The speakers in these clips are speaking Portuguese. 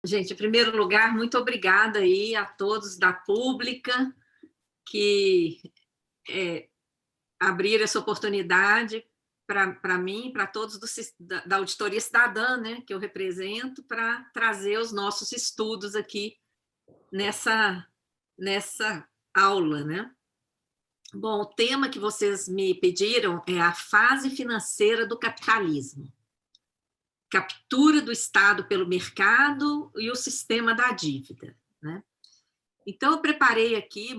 Gente, em primeiro lugar, muito obrigada aí a todos da Pública que abriram essa oportunidade para mim, para todos da Auditoria Cidadã, né, que eu represento, para trazer os nossos estudos aqui nessa aula, né? Bom, o tema que vocês me pediram é a fase financeira do capitalismo. Captura do Estado pelo mercado e o sistema da dívida, né? Então, eu preparei aqui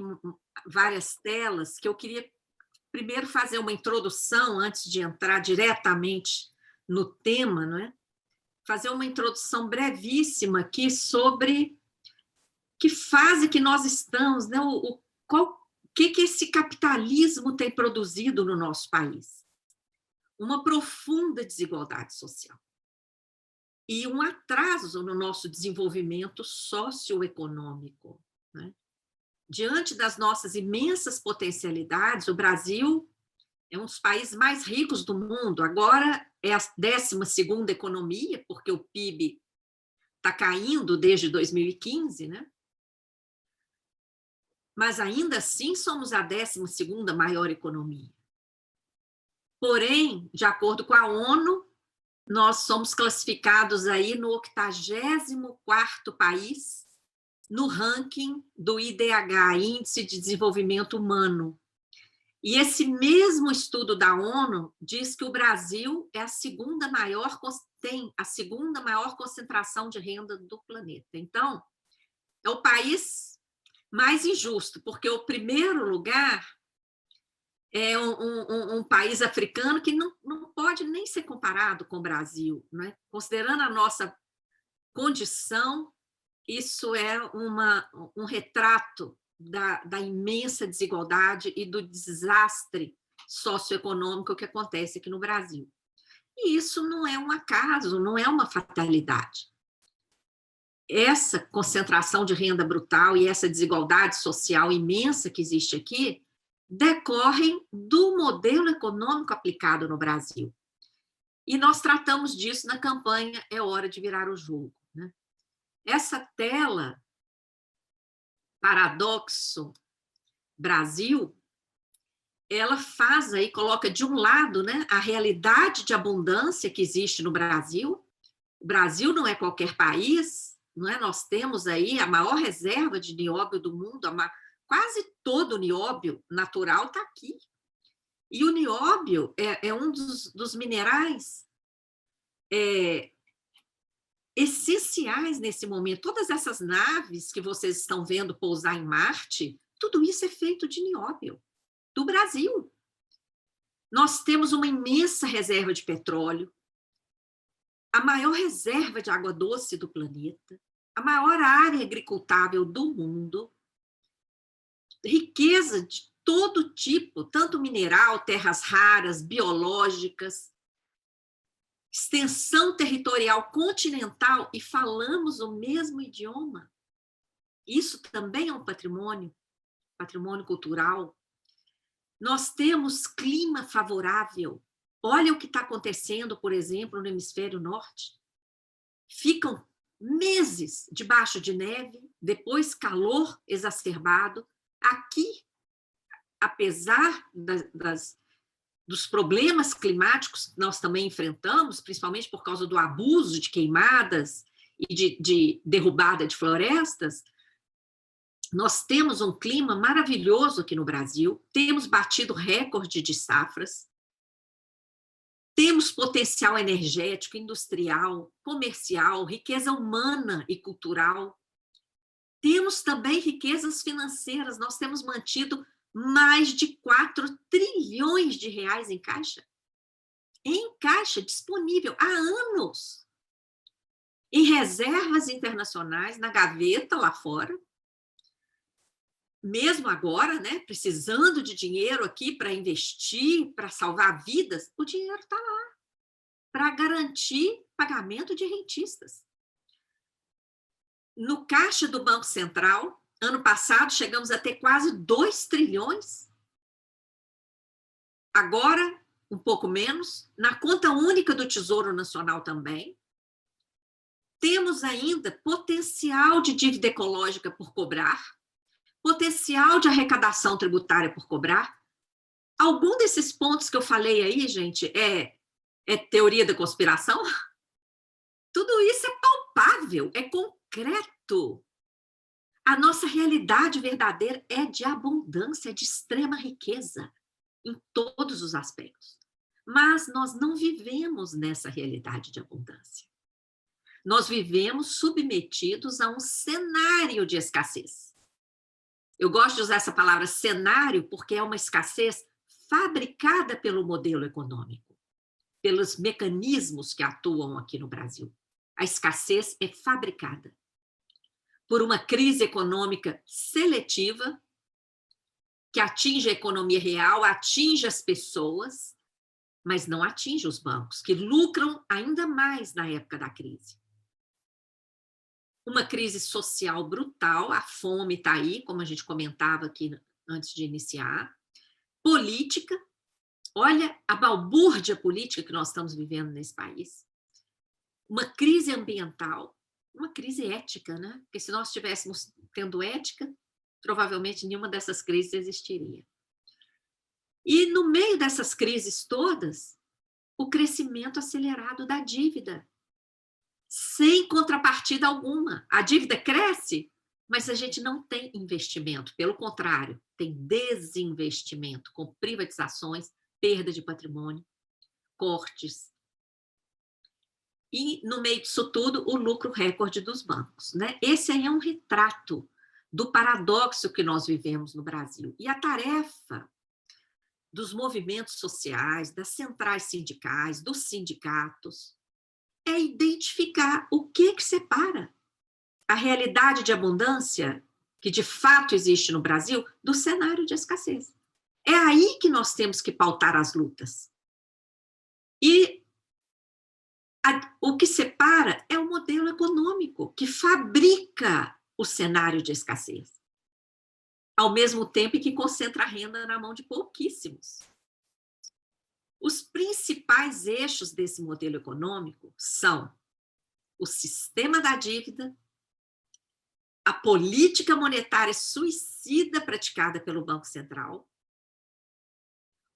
várias telas que eu queria primeiro fazer uma introdução, antes de entrar diretamente no tema, não é? Fazer uma introdução brevíssima aqui sobre que fase que nós estamos, né? O que esse capitalismo tem produzido no nosso país. Uma profunda desigualdade social e um atraso no nosso desenvolvimento socioeconômico, né? Diante das nossas imensas potencialidades, o Brasil é um dos países mais ricos do mundo. Agora é a 12ª economia, porque o PIB está caindo desde 2015, né? Mas ainda assim somos a 12ª maior economia. Porém, de acordo com a ONU, nós somos classificados aí no 84º país no ranking do IDH, Índice de Desenvolvimento Humano. E esse mesmo estudo da ONU diz que o Brasil é tem a segunda maior concentração de renda do planeta. Então, é o país mais injusto, porque o primeiro lugar é um país africano que não pode nem ser comparado com o Brasil, né? Considerando a nossa condição, isso é um retrato da imensa desigualdade e do desastre socioeconômico que acontece aqui no Brasil. E isso não é um acaso, não é uma fatalidade. Essa concentração de renda brutal e essa desigualdade social imensa que existe aqui decorrem do modelo econômico aplicado no Brasil. E nós tratamos disso na campanha É Hora de Virar o Jogo, né? Essa tela, Paradoxo Brasil, ela faz aí, coloca de um lado, né, a realidade de abundância que existe no Brasil. O Brasil não é qualquer país, não é? Nós temos aí a maior reserva de nióbio do mundo, quase todo o nióbio natural está aqui. E o nióbio é um dos minerais essenciais nesse momento. Todas essas naves que vocês estão vendo pousar em Marte, tudo isso é feito de nióbio, do Brasil. Nós temos uma imensa reserva de petróleo, a maior reserva de água doce do planeta, a maior área agricultável do mundo, riqueza de todo tipo, tanto mineral, terras raras, biológicas, extensão territorial continental, e falamos o mesmo idioma. Isso também é um patrimônio cultural. Nós temos clima favorável. Olha o que está acontecendo, por exemplo, no hemisfério norte. Ficam meses debaixo de neve, depois calor exacerbado. Aqui, apesar dos problemas climáticos que nós também enfrentamos, principalmente por causa do abuso de queimadas e de derrubada de florestas, nós temos um clima maravilhoso aqui no Brasil, temos batido recorde de safras, temos potencial energético, industrial, comercial, riqueza humana e cultural. Temos também riquezas financeiras, nós temos mantido mais de 4 trilhões de reais em caixa disponível há anos, em reservas internacionais, na gaveta lá fora. Mesmo agora, né, precisando de dinheiro aqui para investir, para salvar vidas, o dinheiro está lá, para garantir pagamento de rentistas. No caixa do Banco Central, ano passado, chegamos a ter quase 2 trilhões. Agora, um pouco menos. Na conta única do Tesouro Nacional também. temos ainda potencial de dívida ecológica por cobrar, potencial de arrecadação tributária por cobrar. Algum desses pontos que eu falei aí, gente, é teoria da conspiração? Tudo isso é palpável, é concreto. A nossa realidade verdadeira é de abundância, de extrema riqueza, em todos os aspectos. Mas nós não vivemos nessa realidade de abundância. Nós vivemos submetidos a um cenário de escassez. Eu gosto de usar essa palavra cenário porque é uma escassez fabricada pelo modelo econômico, pelos mecanismos que atuam aqui no Brasil. A escassez é fabricada por uma crise econômica seletiva que atinge a economia real, atinge as pessoas, mas não atinge os bancos, que lucram ainda mais na época da crise. Uma crise social brutal, a fome está aí, como a gente comentava aqui antes de iniciar. Política, olha a balbúrdia política que nós estamos vivendo nesse país. Uma crise ambiental, uma crise ética, né? Porque se nós estivéssemos tendo ética, provavelmente nenhuma dessas crises existiria. E no meio dessas crises todas, o crescimento acelerado da dívida, sem contrapartida alguma. A dívida cresce, mas a gente não tem investimento, pelo contrário, tem desinvestimento, com privatizações, perda de patrimônio, cortes. E, no meio disso tudo, o lucro recorde dos bancos, né? Esse aí é um retrato do paradoxo que nós vivemos no Brasil. E a tarefa dos movimentos sociais, das centrais sindicais, dos sindicatos, é identificar o que separa a realidade de abundância, que de fato existe no Brasil, do cenário de escassez. É aí que nós temos que pautar as lutas. E o que separa é o modelo econômico, que fabrica o cenário de escassez, ao mesmo tempo que concentra a renda na mão de pouquíssimos. Os principais eixos desse modelo econômico são o sistema da dívida, a política monetária suicida praticada pelo Banco Central,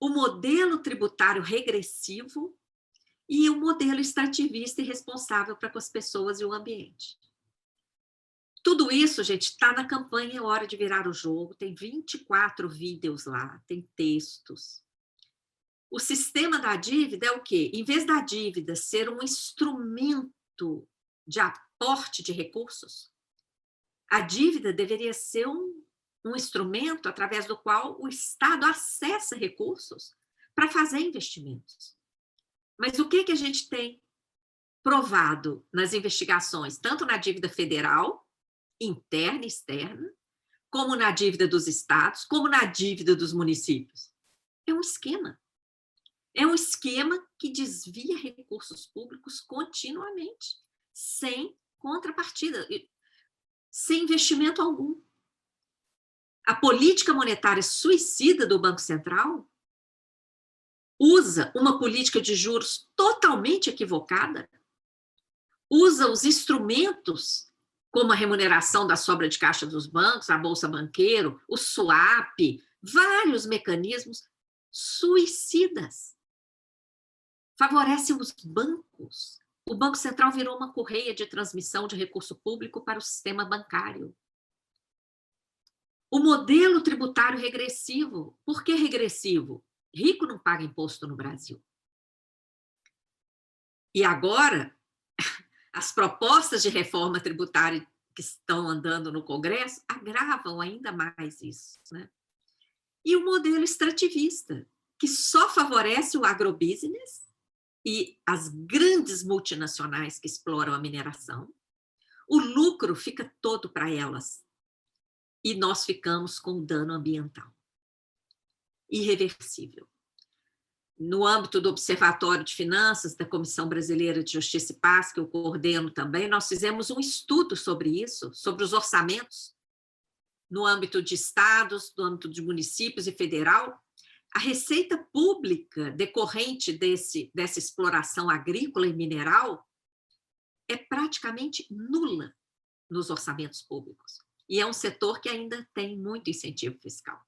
o modelo tributário regressivo e o modelo extrativista e responsável para com as pessoas e o ambiente. Tudo isso, gente, está na campanha É Hora de Virar o Jogo, tem 24 vídeos lá, tem textos. O sistema da dívida é o quê? Em vez da dívida ser um instrumento de aporte de recursos, a dívida deveria ser um instrumento através do qual o Estado acessa recursos para fazer investimentos. Mas o que a gente tem provado nas investigações, tanto na dívida federal, interna e externa, como na dívida dos estados, como na dívida dos municípios? É um esquema. É um esquema que desvia recursos públicos continuamente, sem contrapartida, sem investimento algum. A política monetária suicida do Banco Central usa uma política de juros totalmente equivocada, usa os instrumentos como a remuneração da sobra de caixa dos bancos, a Bolsa Banqueiro, o swap, vários mecanismos suicidas. Favorecem os bancos. O Banco Central virou uma correia de transmissão de recurso público para o sistema bancário. O modelo tributário regressivo. Por que regressivo? Rico não paga imposto no Brasil. E agora, as propostas de reforma tributária que estão andando no Congresso agravam ainda mais isso, né? E o modelo extrativista, que só favorece o agrobusiness e as grandes multinacionais que exploram a mineração. O lucro fica todo para elas. E nós ficamos com dano ambiental irreversível. No âmbito do Observatório de Finanças da Comissão Brasileira de Justiça e Paz, que eu coordeno também, nós fizemos um estudo sobre isso, sobre os orçamentos, no âmbito de estados, no âmbito de municípios e federal. A receita pública decorrente dessa exploração agrícola e mineral é praticamente nula nos orçamentos públicos. E é um setor que ainda tem muito incentivo fiscal,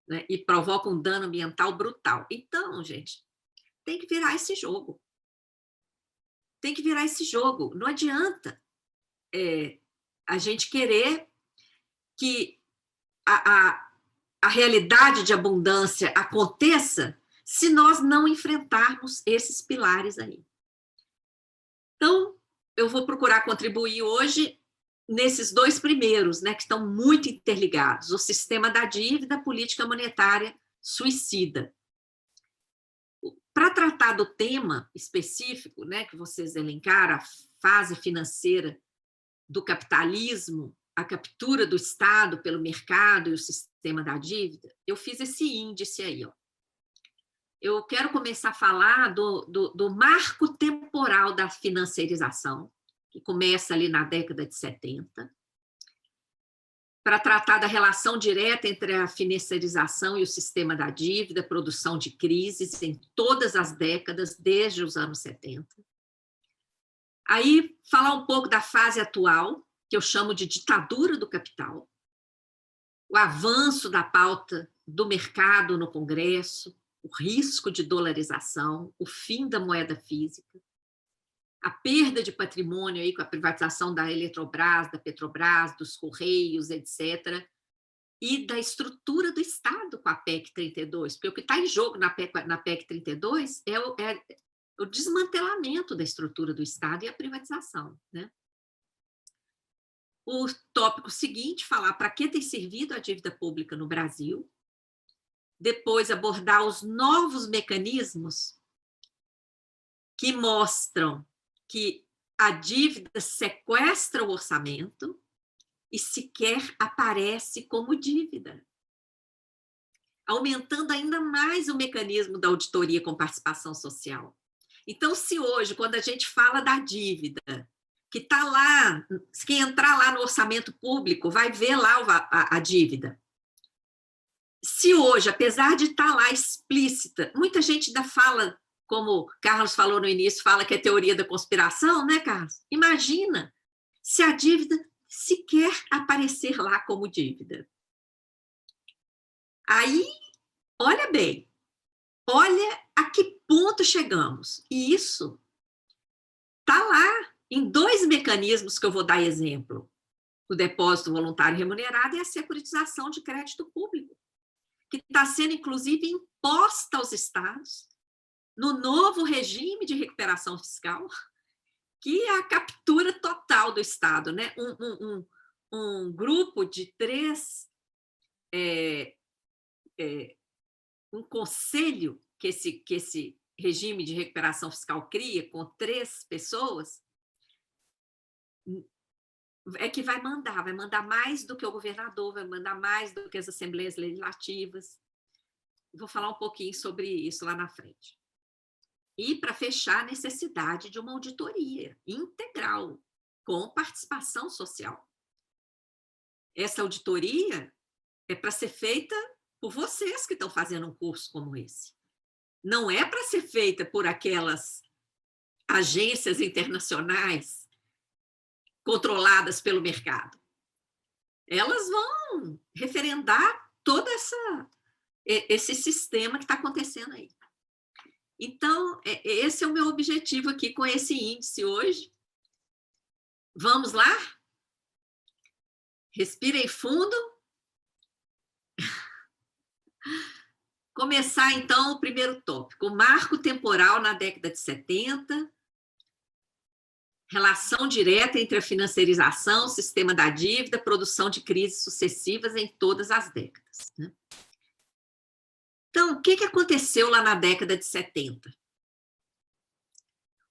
né? E provoca um dano ambiental brutal. Então, gente, tem que virar esse jogo. Tem que virar esse jogo. Não adianta a gente querer que a realidade de abundância aconteça se nós não enfrentarmos esses pilares aí. Então, eu vou procurar contribuir hoje nesses dois primeiros, né, que estão muito interligados: o sistema da dívida, a política monetária suicida. Para tratar do tema específico, né, que vocês elencaram, a fase financeira do capitalismo, a captura do Estado pelo mercado e o sistema da dívida, eu fiz esse índice aí. Ó. Eu quero começar a falar do marco temporal da financiarização, que começa ali na década de 70, para tratar da relação direta entre a financiarização e o sistema da dívida, produção de crises em todas as décadas, desde os anos 70. Aí, falar um pouco da fase atual, que eu chamo de ditadura do capital, o avanço da pauta do mercado no Congresso, o risco de dolarização, o fim da moeda física, a perda de patrimônio aí com a privatização da Eletrobras, da Petrobras, dos Correios, etc., e da estrutura do Estado com a PEC 32, porque o que está em jogo na PEC 32 é o desmantelamento da estrutura do Estado e a privatização, né? O tópico seguinte, falar para que tem servido a dívida pública no Brasil, depois abordar os novos mecanismos que mostram que a dívida sequestra o orçamento e sequer aparece como dívida, aumentando ainda mais o mecanismo da auditoria com participação social. Então, se hoje, quando a gente fala da dívida, que está lá, quem entrar lá no orçamento público vai ver lá a dívida. Se hoje, apesar de estar lá explícita, muita gente ainda fala, como o Carlos falou no início, fala que é teoria da conspiração, né, Carlos? Imagina se a dívida sequer aparecer lá como dívida. Aí, olha bem, olha a que ponto chegamos. E isso está lá em dois mecanismos que eu vou dar exemplo: o depósito voluntário remunerado e a securitização de crédito público, que está sendo, inclusive, imposta aos estados no novo regime de recuperação fiscal, que é a captura total do Estado, né? Um grupo de um conselho que esse regime de recuperação fiscal cria, com 3 pessoas, é que vai mandar mais do que o governador, vai mandar mais do que as assembleias legislativas. Vou falar um pouquinho sobre isso lá na frente. E, para fechar, a necessidade de uma auditoria integral, com participação social. Essa auditoria é para ser feita por vocês que estão fazendo um curso como esse. Não é para ser feita por aquelas agências internacionais controladas pelo mercado. Elas vão referendar todo esse sistema que está acontecendo aí. Então, esse é o meu objetivo aqui com esse índice hoje. Vamos lá? Respirem fundo. Começar, então, o primeiro tópico: o marco temporal na década de 70, relação direta entre a financiarização, o sistema da dívida, produção de crises sucessivas em todas as décadas, né? Então, o que aconteceu lá na década de 70?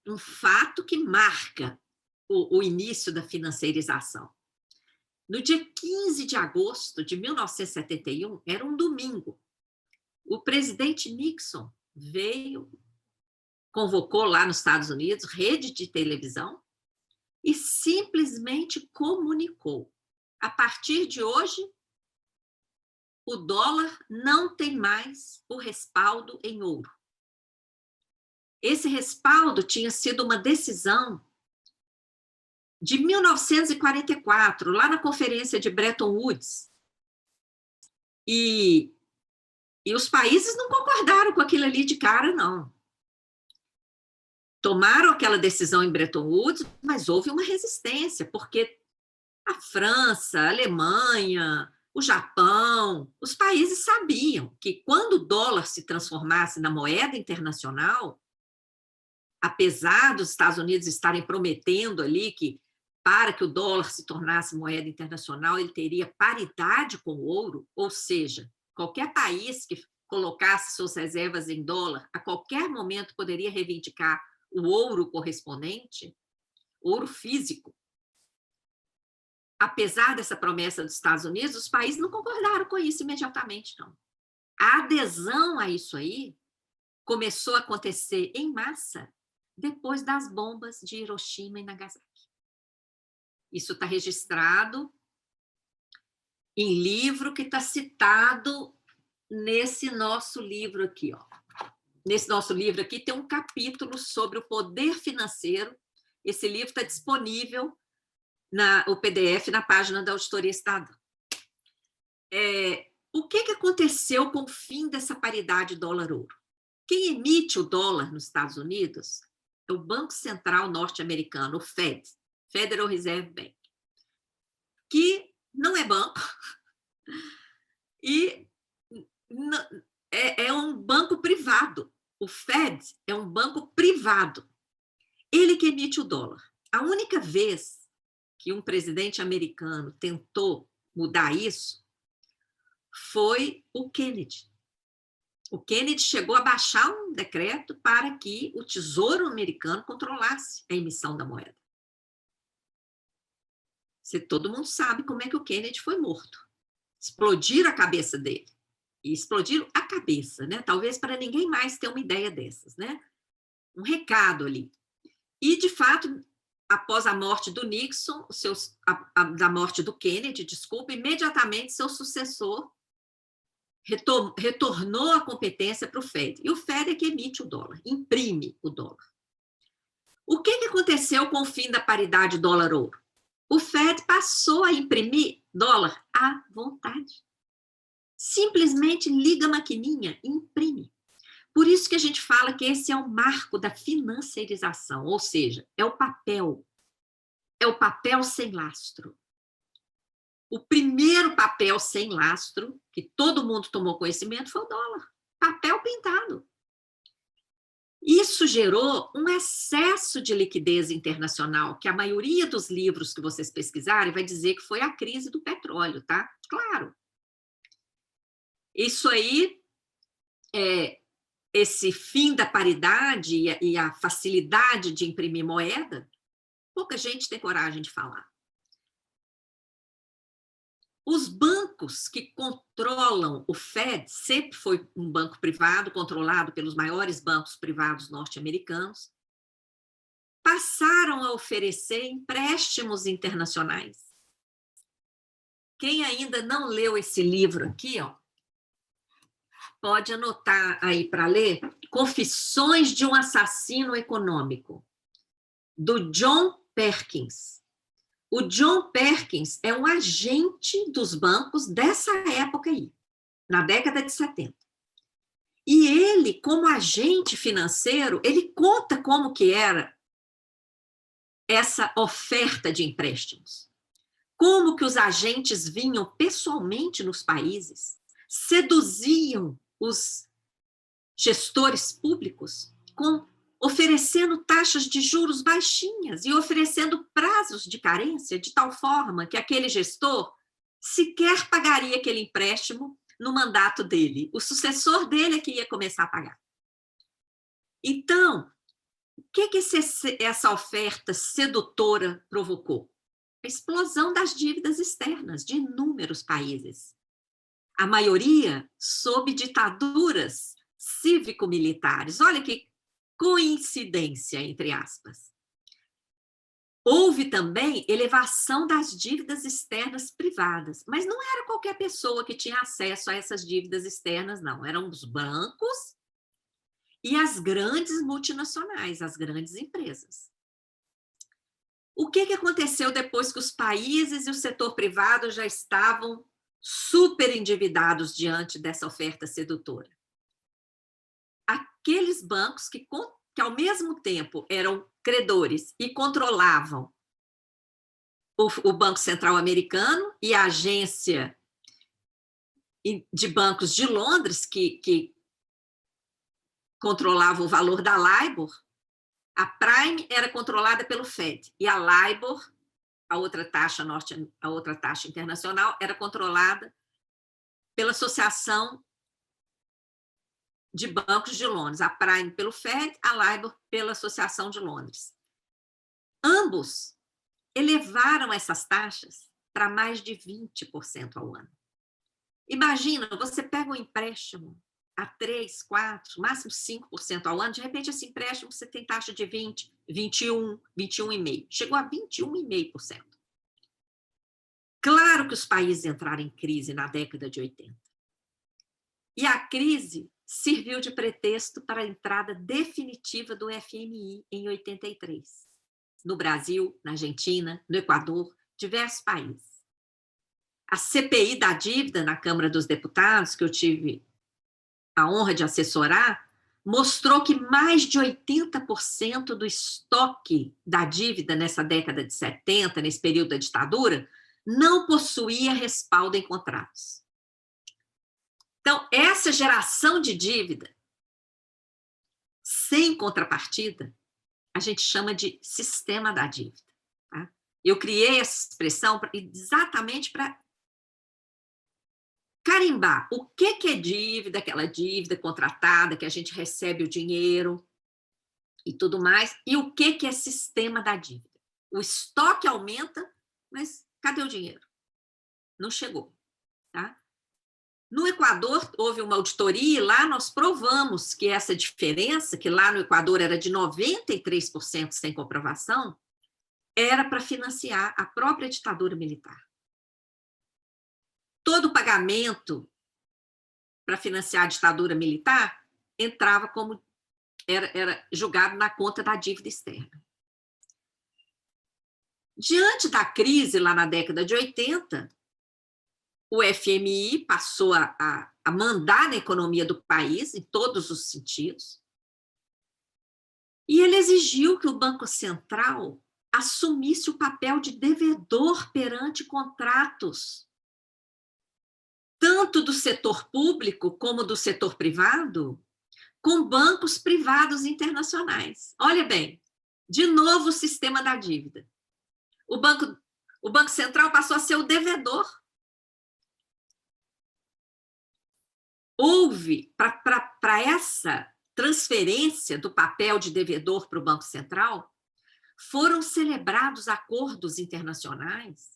Um fato que marca o início da financiarização. No dia 15 de agosto de 1971, era um domingo, o presidente Nixon convocou lá nos Estados Unidos, rede de televisão, e simplesmente comunicou: a partir de hoje, o dólar não tem mais o respaldo em ouro. Esse respaldo tinha sido uma decisão de 1944, lá na conferência de Bretton Woods. E os países não concordaram com aquilo ali de cara, não. Tomaram aquela decisão em Bretton Woods, mas houve uma resistência, porque a França, a Alemanha, o Japão, os países sabiam que quando o dólar se transformasse na moeda internacional, apesar dos Estados Unidos estarem prometendo ali que para que o dólar se tornasse moeda internacional, ele teria paridade com o ouro, ou seja, qualquer país que colocasse suas reservas em dólar, a qualquer momento poderia reivindicar o ouro correspondente, ouro físico. Apesar dessa promessa dos Estados Unidos, os países não concordaram com isso imediatamente, não. A adesão a isso aí começou a acontecer em massa depois das bombas de Hiroshima e Nagasaki. Isso está registrado em livro que está citado nesse nosso livro aqui, ó. Nesse nosso livro aqui tem um capítulo sobre o poder financeiro. Esse livro está disponível o PDF na página da Auditoria Cidadã. O que aconteceu com o fim dessa paridade dólar-ouro? Quem emite o dólar nos Estados Unidos é o Banco Central norte-americano, o Fed, Federal Reserve Bank, que não é banco e é um banco privado. O Fed é um banco privado. Ele que emite o dólar. A única vez que um presidente americano tentou mudar isso foi o Kennedy. O Kennedy chegou a baixar um decreto para que o Tesouro americano controlasse a emissão da moeda. Todo mundo sabe como é que o Kennedy foi morto. Explodiram a cabeça dele. E explodiram a cabeça, né? Talvez para ninguém mais ter uma ideia dessas, né? Um recado ali. E, de fato, após a morte do Nixon, da morte do Kennedy, desculpa, imediatamente seu sucessor retornou a competência para o Fed. E o Fed é que emite o dólar, imprime o dólar. O que aconteceu com o fim da paridade dólar-ouro? O Fed passou a imprimir dólar à vontade. Simplesmente liga a maquininha e imprime. Por isso que a gente fala que esse é o marco da financiarização, ou seja, é o papel sem lastro. O primeiro papel sem lastro, que todo mundo tomou conhecimento, foi o dólar. Papel pintado. Isso gerou um excesso de liquidez internacional, que a maioria dos livros que vocês pesquisarem vai dizer que foi a crise do petróleo, tá? Claro. Isso aí, esse fim da paridade e a facilidade de imprimir moeda, pouca gente tem coragem de falar. Os bancos que controlam o Fed, sempre foi um banco privado, controlado pelos maiores bancos privados norte-americanos, passaram a oferecer empréstimos internacionais. Quem ainda não leu esse livro aqui, ó, pode anotar aí para ler, Confissões de um Assassino Econômico, do John Perkins. O John Perkins é um agente dos bancos dessa época aí, na década de 70. E ele, como agente financeiro, ele conta como que era essa oferta de empréstimos. Como que os agentes vinham pessoalmente nos países, seduziam os gestores públicos, oferecendo taxas de juros baixinhas e oferecendo prazos de carência de tal forma que aquele gestor sequer pagaria aquele empréstimo no mandato dele. O sucessor dele é que ia começar a pagar. Então, o que essa oferta sedutora provocou? A explosão das dívidas externas de inúmeros países. A maioria sob ditaduras cívico-militares. Olha que coincidência, entre aspas. Houve também elevação das dívidas externas privadas, mas não era qualquer pessoa que tinha acesso a essas dívidas externas, não. Eram os bancos e as grandes multinacionais, as grandes empresas. O que aconteceu depois que os países e o setor privado já estavam super endividados diante dessa oferta sedutora? Aqueles bancos que ao mesmo tempo eram credores e controlavam o Banco Central americano e a agência de bancos de Londres, que controlava o valor da LIBOR, a Prime era controlada pelo Fed, e a LIBOR, a outra taxa internacional, era controlada pela Associação de Bancos de Londres, a Prime pelo Fed, a LIBOR pela Associação de Londres. Ambos elevaram essas taxas para mais de 20% ao ano. Imagina, você pega um empréstimo a 3, 4, máximo 5% ao ano, de repente esse empréstimo você tem taxa de 20, 21, 21,5%. Chegou a 21,5%. Claro que os países entraram em crise na década de 80. E a crise serviu de pretexto para a entrada definitiva do FMI em 83. No Brasil, na Argentina, no Equador, diversos países. A CPI da dívida na Câmara dos Deputados, que eu tive a honra de assessorar, mostrou que mais de 80% do estoque da dívida nessa década de 70, nesse período da ditadura, não possuía respaldo em contratos. Então, essa geração de dívida sem contrapartida, a gente chama de sistema da dívida. Tá? Eu criei essa expressão exatamente para carimbar o que é dívida, aquela dívida contratada, que a gente recebe o dinheiro e tudo mais, e o que é sistema da dívida. O estoque aumenta, mas cadê o dinheiro? Não chegou. Tá? No Equador, houve uma auditoria e lá nós provamos que essa diferença, que lá no Equador era de 93% sem comprovação, era para financiar a própria ditadura militar. Todo o pagamento para financiar a ditadura militar entrava como era julgado na conta da dívida externa. Diante da crise lá na década de 80, o FMI passou a mandar na economia do país, em todos os sentidos, e ele exigiu que o Banco Central assumisse o papel de devedor perante contratos, tanto do setor público como do setor privado, com bancos privados internacionais. Olha bem, de novo o sistema da dívida. O Banco Central passou a ser o devedor. Houve, para essa transferência do papel de devedor para o Banco Central, foram celebrados acordos internacionais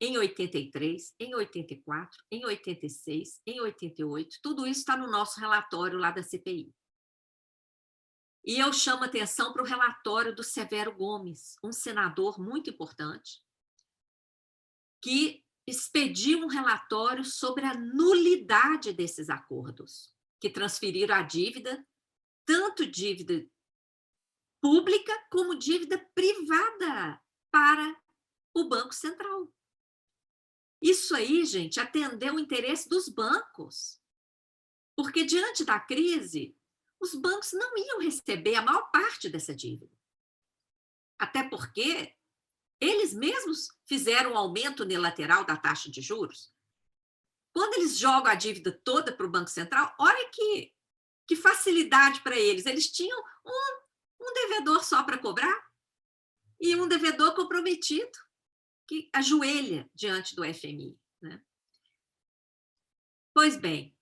em 83, em 84, em 86, em 88, tudo isso está no nosso relatório lá da CPI. E eu chamo atenção para o relatório do Severo Gomes, um senador muito importante, que expediu um relatório sobre a nulidade desses acordos, que transferiram a dívida, tanto dívida pública como dívida privada, para o Banco Central. Isso aí, gente, atendeu o interesse dos bancos. Porque, diante da crise, os bancos não iam receber a maior parte dessa dívida. Até porque eles mesmos fizeram um aumento unilateral da taxa de juros. Quando eles jogam a dívida toda para o Banco Central, olha que facilidade para eles. Eles tinham um devedor só para cobrar e um devedor comprometido, que ajoelha diante do FMI. Né? Pois bem,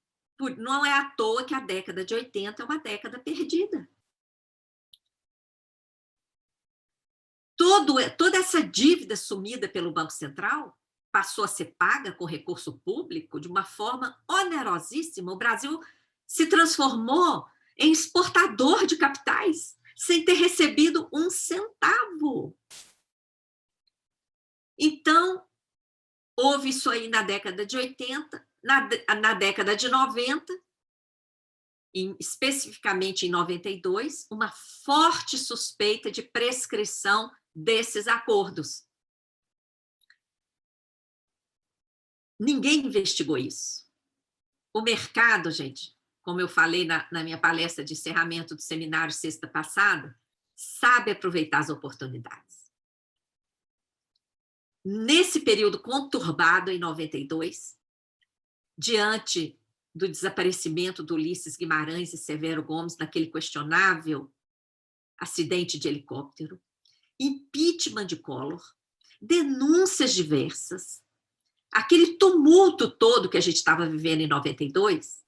não é à toa que a década de 80 é uma década perdida. Toda essa dívida sumida pelo Banco Central passou a ser paga com recurso público de uma forma onerosíssima. O Brasil se transformou em exportador de capitais, sem ter recebido um centavo. Então, houve isso aí na década de 80, na década de 90, especificamente em 92, uma forte suspeita de prescrição desses acordos. Ninguém investigou isso. O mercado, gente, como eu falei na minha palestra de encerramento do seminário sexta passada, sabe aproveitar as oportunidades. Nesse período conturbado, em 92, diante do desaparecimento do Ulisses Guimarães e Severo Gomes, naquele questionável acidente de helicóptero, impeachment de Collor, denúncias diversas, aquele tumulto todo que a gente estava vivendo em 92,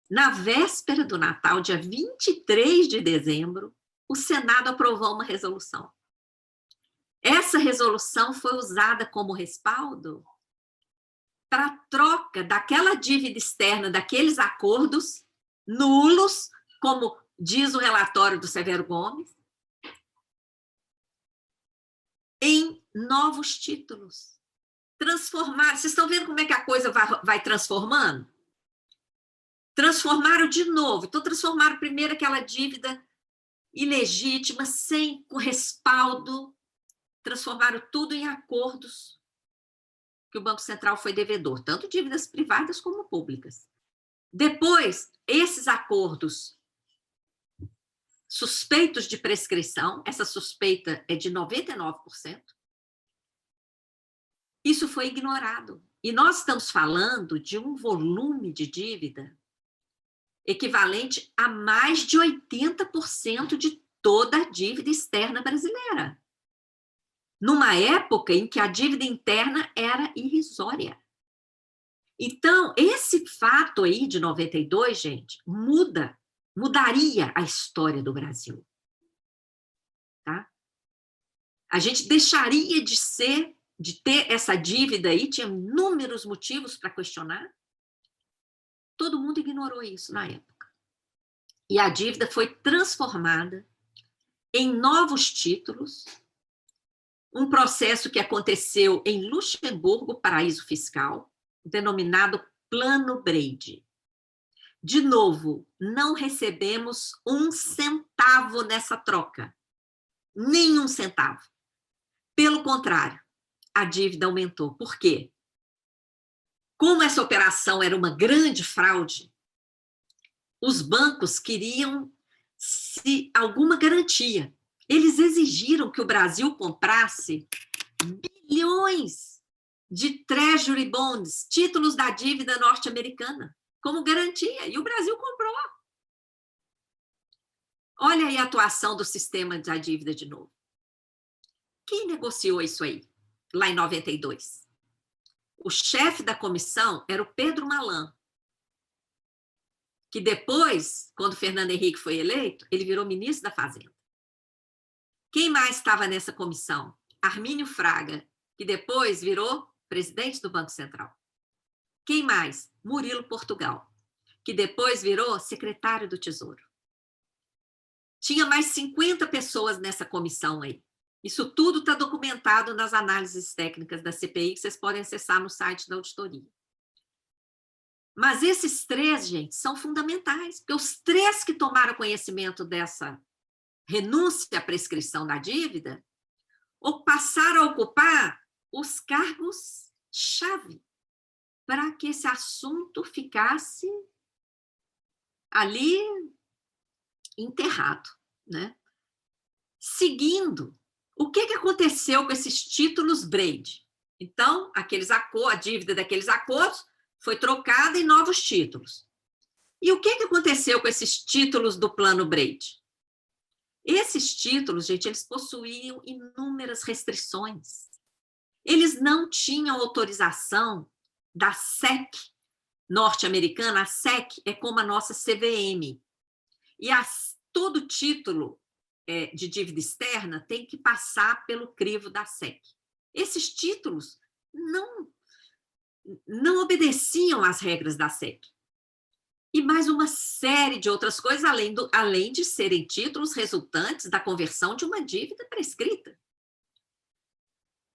na véspera do Natal, dia 23 de dezembro, o Senado aprovou uma resolução. Essa resolução foi usada como respaldo para a troca daquela dívida externa, daqueles acordos nulos, como diz o relatório do Severo Gomes, em novos títulos. Transformar. Vocês estão vendo como é que a coisa vai transformando? Transformaram de novo. Então, transformaram primeiro aquela dívida ilegítima, sem respaldo, transformaram tudo em acordos que o Banco Central foi devedor, tanto dívidas privadas como públicas. Depois, esses acordos suspeitos de prescrição, essa suspeita é de 99%, isso foi ignorado. E nós estamos falando de um volume de dívida equivalente a mais de 80% de toda a dívida externa brasileira. Numa época em que a dívida interna era irrisória. Então, esse fato aí de 92, gente, mudaria a história do Brasil. Tá? A gente deixaria de ter essa dívida aí, tinha inúmeros motivos para questionar. Todo mundo ignorou isso na época. E a dívida foi transformada em novos títulos, um processo que aconteceu em Luxemburgo, paraíso fiscal, denominado Plano Brady. De novo, não recebemos um centavo nessa troca. Nenhum centavo. Pelo contrário, a dívida aumentou. Por quê? Como essa operação era uma grande fraude, os bancos queriam alguma garantia. Eles exigiram que o Brasil comprasse bilhões de treasury bonds, títulos da dívida norte-americana, como garantia. E o Brasil comprou. Olha aí a atuação do sistema da dívida de novo. Quem negociou isso aí, lá em 92? O chefe da comissão era o Pedro Malan, que depois, quando Fernando Henrique foi eleito, ele virou ministro da Fazenda. Quem mais estava nessa comissão? Armínio Fraga, que depois virou presidente do Banco Central. Quem mais? Murilo Portugal, que depois virou secretário do Tesouro. Tinha mais 50 pessoas nessa comissão aí. Isso tudo está documentado nas análises técnicas da CPI, que vocês podem acessar no site da auditoria. Mas esses três, gente, são fundamentais, porque os três que tomaram conhecimento dessa renúncia à prescrição da dívida passaram a ocupar os cargos-chave para que esse assunto ficasse ali enterrado, né? Seguindo, o que aconteceu com esses títulos Brady? Então, a dívida daqueles acordos foi trocada em novos títulos. E o que aconteceu com esses títulos do Plano Brady? Esses títulos, gente, eles possuíam inúmeras restrições. Eles não tinham autorização da SEC norte-americana. A SEC é como a nossa CVM. E todo título de dívida externa tem que passar pelo crivo da SEC. Esses títulos não obedeciam às regras da SEC. E mais uma série de outras coisas, além de serem títulos resultantes da conversão de uma dívida prescrita.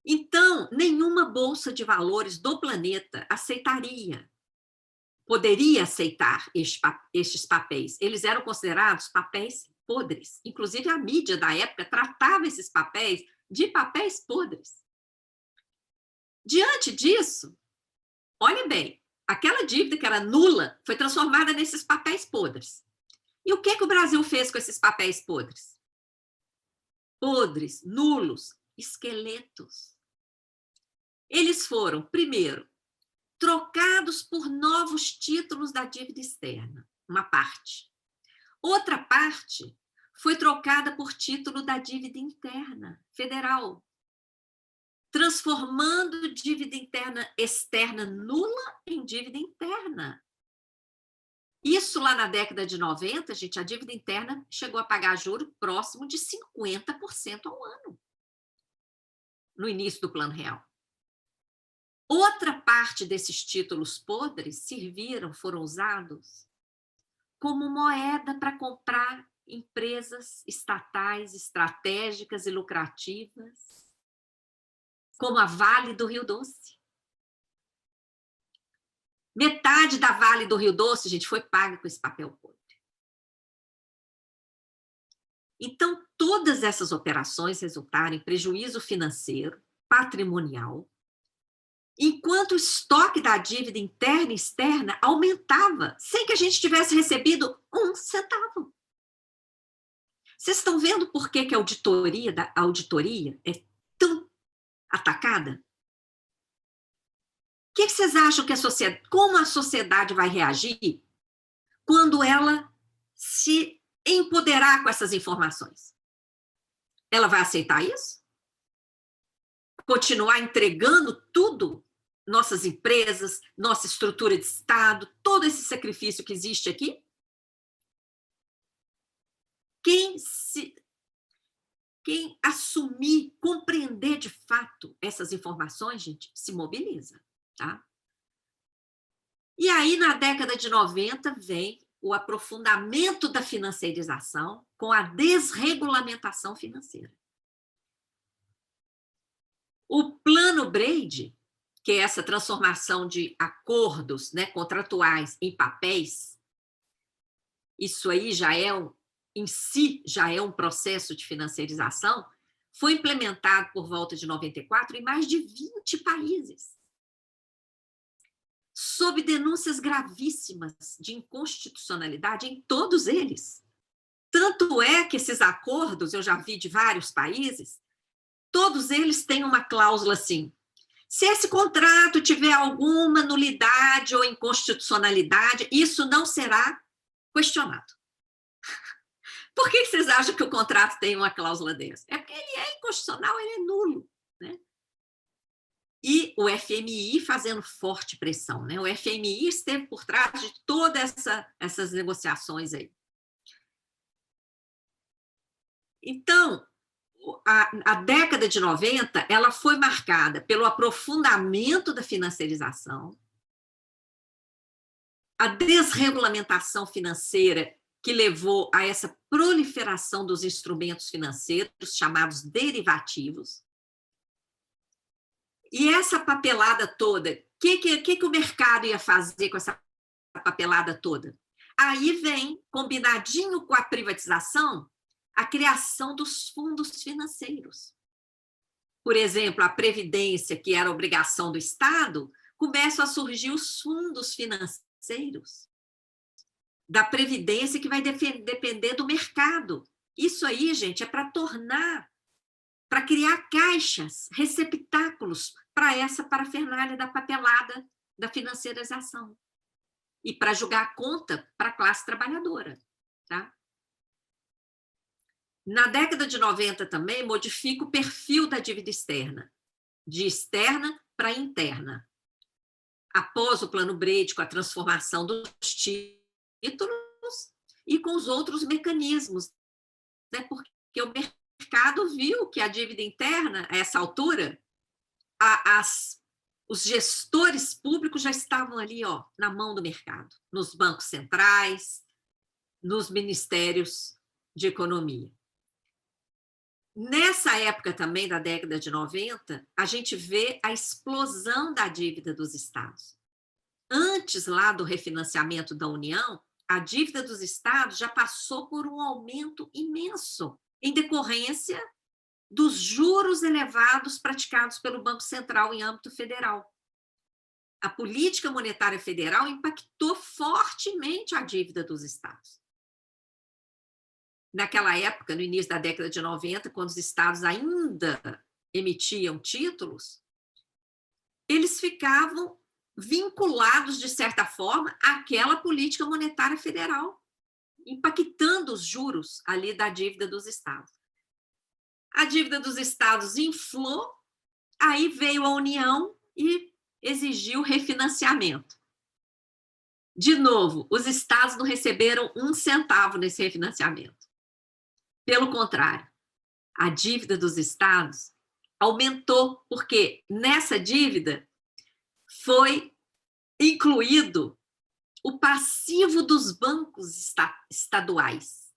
Então, nenhuma bolsa de valores do planeta poderia aceitar estes papéis. Eles eram considerados papéis podres. Inclusive, a mídia da época tratava esses papéis de papéis podres. Diante disso, olhe bem, aquela dívida que era nula foi transformada nesses papéis podres. E o que o Brasil fez com esses papéis podres? Podres, nulos, esqueletos. Eles foram, primeiro, trocados por novos títulos da dívida externa, uma parte. Outra parte foi trocada por título da dívida interna, federal, transformando dívida interna externa nula em dívida interna. Isso lá na década de 90, gente, a dívida interna chegou a pagar juro próximo de 50% ao ano, no início do Plano Real. Outra parte desses títulos podres foram usados como moeda para comprar empresas estatais estratégicas e lucrativas, como a Vale do Rio Doce. Metade da Vale do Rio Doce, gente, foi paga com esse papel podre. Então, todas essas operações resultaram em prejuízo financeiro, patrimonial, enquanto o estoque da dívida interna e externa aumentava, sem que a gente tivesse recebido um centavo. Vocês estão vendo por que a auditoria é tão atacada? O que vocês acham que como a sociedade vai reagir quando ela se empoderar com essas informações? Ela vai aceitar isso? Continuar entregando tudo? Nossas empresas, nossa estrutura de Estado, todo esse sacrifício que existe aqui? Quem assumir, compreender de fato essas informações, gente, se mobiliza, tá? E aí, na década de 90, vem o aprofundamento da financiarização com a desregulamentação financeira. O Plano Brady, que é essa transformação de acordos, né, contratuais em papéis, isso aí em si já é um processo de financiarização, foi implementado por volta de 94 em mais de 20 países, sob denúncias gravíssimas de inconstitucionalidade em todos eles. Tanto é que esses acordos, eu já vi de vários países, todos eles têm uma cláusula assim: se esse contrato tiver alguma nulidade ou inconstitucionalidade, isso não será questionado. Por que vocês acham que o contrato tem uma cláusula dessa? É porque ele é inconstitucional, ele é nulo, né? E o FMI fazendo forte pressão, né? O FMI esteve por trás de todas essas negociações aí. Então, a década de 90, ela foi marcada pelo aprofundamento da financiarização, a desregulamentação financeira que levou a essa proliferação dos instrumentos financeiros chamados derivativos. E essa papelada toda, o que o mercado ia fazer com essa papelada toda? Aí vem, combinadinho com a privatização, a criação dos fundos financeiros. Por exemplo, a Previdência, que era obrigação do Estado, começam a surgir os fundos financeiros da Previdência, que vai depender do mercado. Isso aí, gente, é para criar caixas, receptáculos para essa parafernália da papelada da financiarização e para jogar conta para a classe trabalhadora, tá? Na década de 90 também modifica o perfil da dívida externa, de externa para interna. Após o Plano Brady, com a transformação dos títulos e com os outros mecanismos, né? Porque o mercado viu que a dívida interna, a essa altura, os gestores públicos já estavam ali, ó, na mão do mercado, nos bancos centrais, nos ministérios de economia. Nessa época também, da década de 90, a gente vê a explosão da dívida dos estados. Antes lá do refinanciamento da União, a dívida dos estados já passou por um aumento imenso, em decorrência dos juros elevados praticados pelo Banco Central em âmbito federal. A política monetária federal impactou fortemente a dívida dos estados. Naquela época, no início da década de 90, quando os estados ainda emitiam títulos, eles ficavam vinculados, de certa forma, àquela política monetária federal, impactando os juros ali da dívida dos estados. A dívida dos estados inflou, aí veio a União e exigiu refinanciamento. De novo, os estados não receberam um centavo nesse refinanciamento. Pelo contrário, a dívida dos estados aumentou, porque nessa dívida foi incluído o passivo dos bancos estaduais,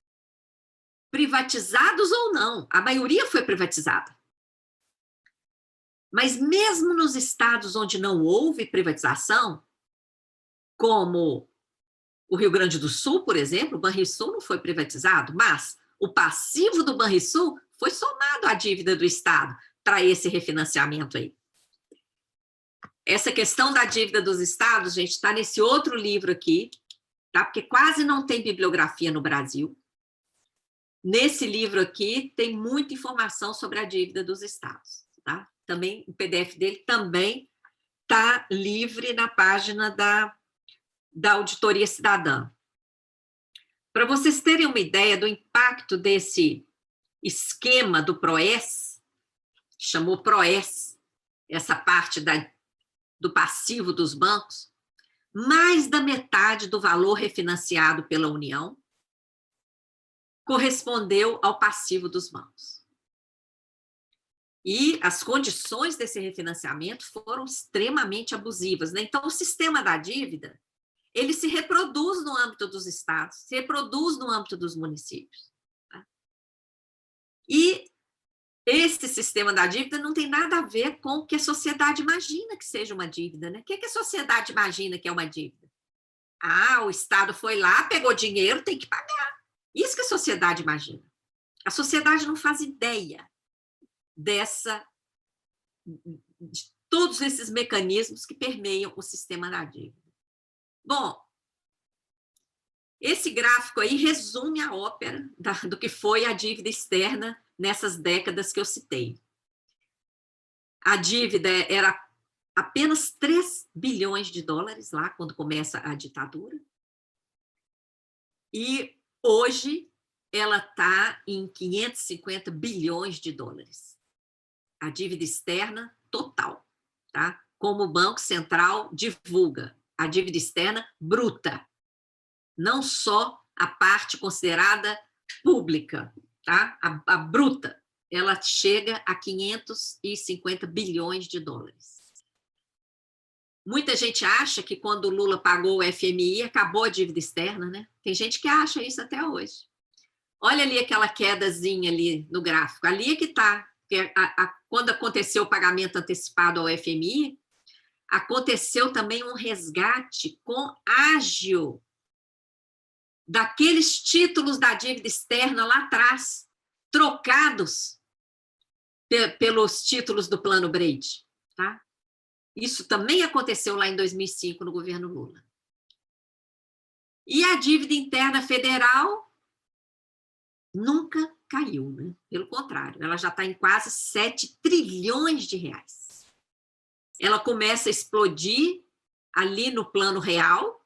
privatizados ou não, a maioria foi privatizada. Mas mesmo nos estados onde não houve privatização, como o Rio Grande do Sul, por exemplo, o Banrisul não foi privatizado, mas o passivo do Banrisul foi somado à dívida do estado para esse refinanciamento aí. Essa questão da dívida dos estados, gente, está nesse outro livro aqui, tá? Porque quase não tem bibliografia no Brasil. Nesse livro aqui tem muita informação sobre a dívida dos estados, tá? Também o PDF dele também está livre na página da Auditoria Cidadã. Para vocês terem uma ideia do impacto desse esquema do PROES, chamou PROES, essa parte do passivo dos bancos, mais da metade do valor refinanciado pela União correspondeu ao passivo dos bancos. E as condições desse refinanciamento foram extremamente abusivas, né? Então, o sistema da dívida, ele se reproduz no âmbito dos estados, se reproduz no âmbito dos municípios. Tá? E esse sistema da dívida não tem nada a ver com o que a sociedade imagina que seja uma dívida, né? O que a sociedade imagina que é uma dívida? Ah, o Estado foi lá, pegou dinheiro, tem que pagar. Isso que a sociedade imagina. A sociedade não faz ideia de todos esses mecanismos que permeiam o sistema da dívida. Bom, esse gráfico aí resume a ópera do que foi a dívida externa nessas décadas que eu citei. A dívida era apenas 3 bilhões de dólares lá, quando começa a ditadura. E hoje ela está em 550 bilhões de dólares. A dívida externa total, tá? Como o Banco Central divulga, a dívida externa bruta, não só a parte considerada pública, tá? A bruta, ela chega a 550 bilhões de dólares. Muita gente acha que quando o Lula pagou o FMI, acabou a dívida externa, né? Tem gente que acha isso até hoje. Olha ali aquela quedazinha ali no gráfico, ali é que está. Quando aconteceu o pagamento antecipado ao FMI, aconteceu também um resgate com ágio daqueles títulos da dívida externa lá atrás, trocados pelos títulos do Plano Brady, tá? Isso também aconteceu lá em 2005, no governo Lula. E a dívida interna federal nunca caiu, né? Pelo contrário, ela já está em quase 7 trilhões de reais. Ela começa a explodir ali no plano real,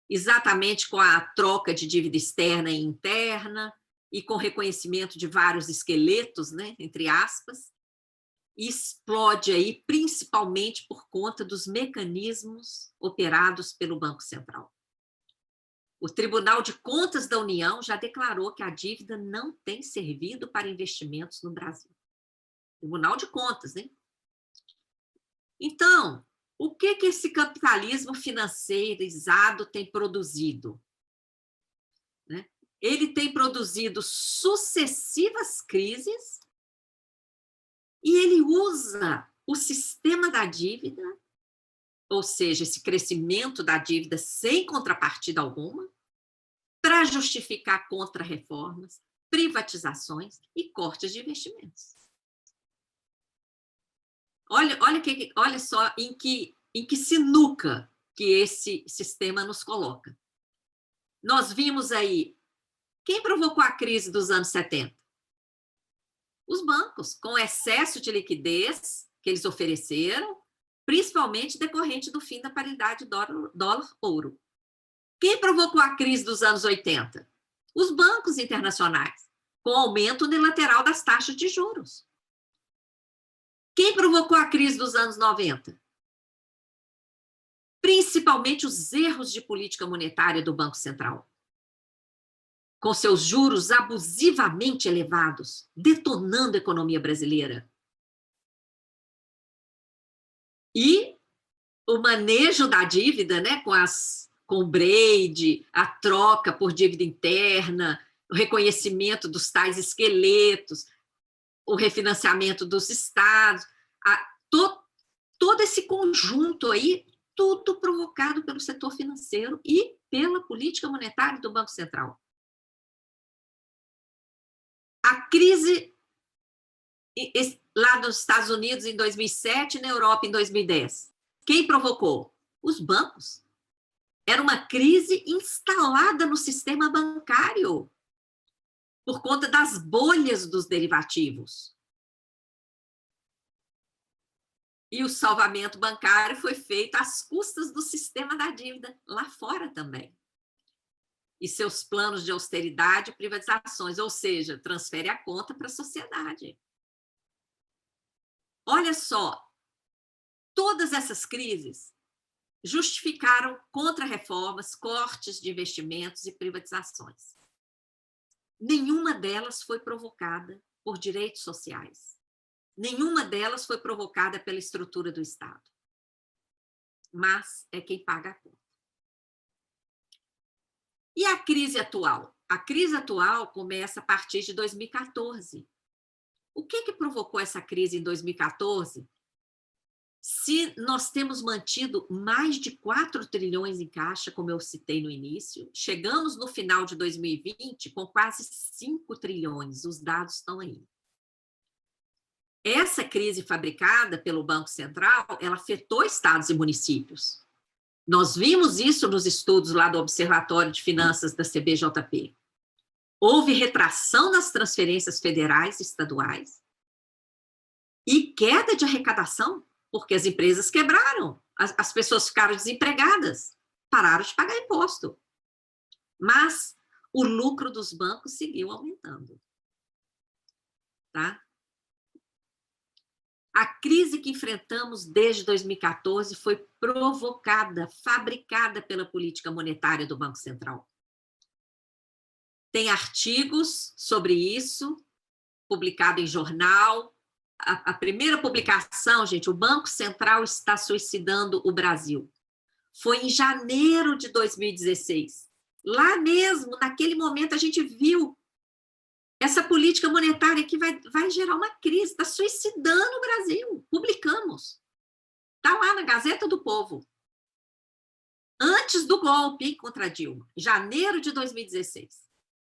exatamente com a troca de dívida externa e interna, e com reconhecimento de vários esqueletos, né, entre aspas, e explode aí principalmente por conta dos mecanismos operados pelo Banco Central. O Tribunal de Contas da União já declarou que a dívida não tem servido para investimentos no Brasil. Tribunal de Contas, né? Então, o que esse capitalismo financeirizado tem produzido? Né? Ele tem produzido sucessivas crises e ele usa o sistema da dívida, ou seja, esse crescimento da dívida sem contrapartida alguma, para justificar contra-reformas, privatizações e cortes de investimentos. Olha só em que sinuca que esse sistema nos coloca. Nós vimos aí, quem provocou a crise dos anos 70? Os bancos, com excesso de liquidez que eles ofereceram, principalmente decorrente do fim da paridade dólar-ouro. Quem provocou a crise dos anos 80? Os bancos internacionais, com aumento unilateral das taxas de juros. Quem provocou a crise dos anos 90? Principalmente os erros de política monetária do Banco Central, com seus juros abusivamente elevados, detonando a economia brasileira. E o manejo da dívida, né, com o Braid, a troca por dívida interna, o reconhecimento dos tais esqueletos, o refinanciamento dos estados, todo esse conjunto aí, tudo provocado pelo setor financeiro e pela política monetária do Banco Central. A crise lá nos Estados Unidos em 2007 e na Europa em 2010. Quem provocou? Os bancos. Era uma crise instalada no sistema bancário por conta das bolhas dos derivativos. E o salvamento bancário foi feito às custas do sistema da dívida lá fora também. E seus planos de austeridade e privatizações, ou seja, transfere a conta para a sociedade. Olha só, todas essas crises justificaram contra-reformas, cortes de investimentos e privatizações. Nenhuma delas foi provocada por direitos sociais. Nenhuma delas foi provocada pela estrutura do Estado. Mas é quem paga a conta. E a crise atual? A crise atual começa a partir de 2014. O que provocou essa crise em 2014? Se nós temos mantido mais de 4 trilhões em caixa, como eu citei no início, chegamos no final de 2020 com quase 5 trilhões, os dados estão aí. Essa crise fabricada pelo Banco Central, ela afetou estados e municípios. Nós vimos isso nos estudos lá do Observatório de Finanças da CBJP. Houve retração nas transferências federais e estaduais e queda de arrecadação, porque as empresas quebraram, as pessoas ficaram desempregadas, pararam de pagar imposto. Mas o lucro dos bancos seguiu aumentando. Tá? A crise que enfrentamos desde 2014 foi provocada, fabricada pela política monetária do Banco Central. Tem artigos sobre isso, publicado em jornal. A primeira publicação, gente, o Banco Central está suicidando o Brasil. Foi em janeiro de 2016. Lá mesmo, naquele momento, a gente viu essa política monetária que vai gerar uma crise, está suicidando o Brasil. Publicamos. Está lá na Gazeta do Povo. Antes do golpe contra Dilma, janeiro de 2016.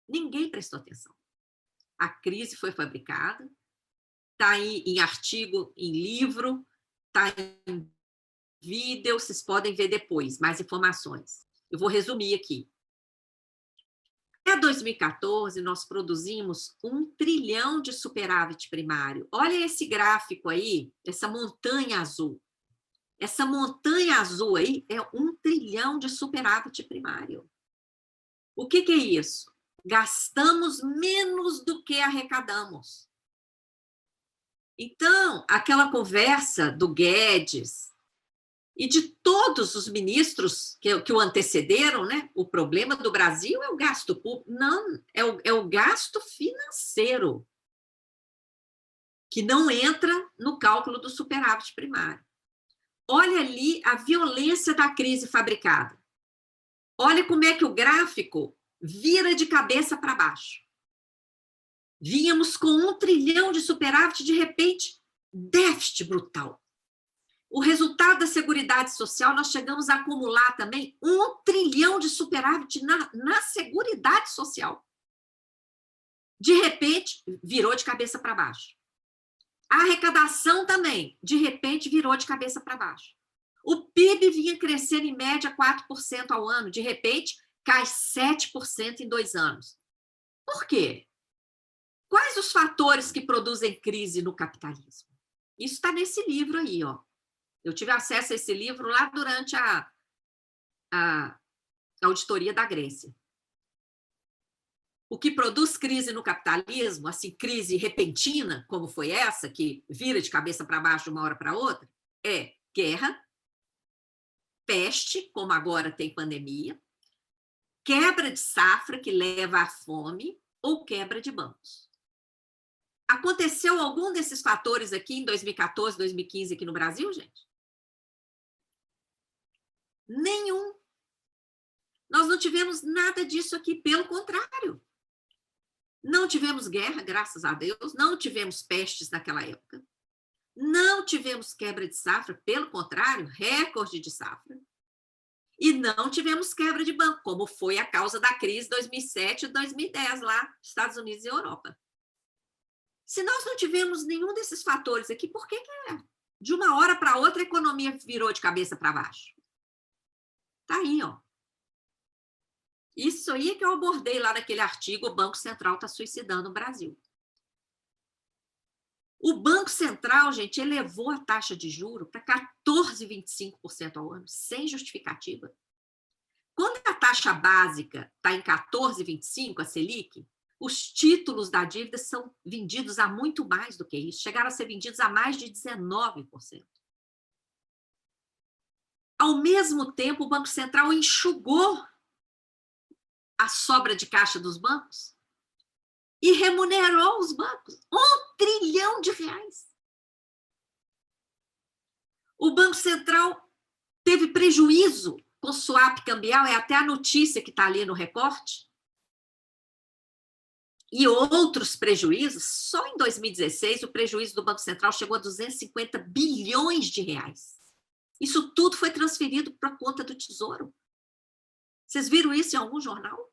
Ninguém prestou atenção. A crise foi fabricada, está aí em artigo, em livro, está em vídeo, vocês podem ver depois, mais informações. Eu vou resumir aqui. Até 2014, nós produzimos 1 trilhão de superávit primário. Olha esse gráfico aí, essa montanha azul. Essa montanha azul aí é 1 trilhão de superávit primário. O que é isso? Gastamos menos do que arrecadamos. Então, aquela conversa do Guedes e de todos os ministros que o antecederam, né? O problema do Brasil é o gasto público. Não, é o gasto financeiro, que não entra no cálculo do superávit primário. Olha ali a violência da crise fabricada. Olha como é que o gráfico vira de cabeça para baixo. Vínhamos com 1 trilhão de superávit, de repente, déficit brutal. O resultado da Seguridade Social, nós chegamos a acumular também 1 trilhão de superávit na Seguridade Social. De repente, virou de cabeça para baixo. A arrecadação também, de repente, virou de cabeça para baixo. O PIB vinha crescendo em média 4% ao ano, de repente, cai 7% em 2 anos. Por quê? Quais os fatores que produzem crise no capitalismo? Isso está nesse livro aí, ó. Eu tive acesso a esse livro lá durante a auditoria da Grécia. O que produz crise no capitalismo, assim, crise repentina, como foi essa, que vira de cabeça para baixo de uma hora para outra, é guerra, peste, como agora tem pandemia, quebra de safra, que leva à fome, ou quebra de bancos. Aconteceu algum desses fatores aqui em 2014, 2015 aqui no Brasil, gente? Nenhum. Nós não tivemos nada disso aqui, pelo contrário. Não tivemos guerra, graças a Deus, não tivemos pestes naquela época, não tivemos quebra de safra, pelo contrário, recorde de safra, e não tivemos quebra de banco, como foi a causa da crise 2007 e 2010 lá, Estados Unidos e Europa. Se nós não tivemos nenhum desses fatores aqui, por que de uma hora para outra a economia virou de cabeça para baixo? Tá aí, ó. Isso aí que eu abordei lá naquele artigo, o Banco Central está suicidando o Brasil. O Banco Central, gente, elevou a taxa de juros para 14,25% ao ano, sem justificativa. Quando a taxa básica está em 14,25%, a Selic, os títulos da dívida são vendidos a muito mais do que isso, chegaram a ser vendidos a mais de 19%. Ao mesmo tempo, o Banco Central enxugou a sobra de caixa dos bancos e remunerou os bancos. 1 trilhão de reais. O Banco Central teve prejuízo com swap cambial, é até a notícia que está ali no recorte. E outros prejuízos, só em 2016 o prejuízo do Banco Central chegou a 250 bilhões de reais. Isso tudo foi transferido para a conta do Tesouro. Vocês viram isso em algum jornal?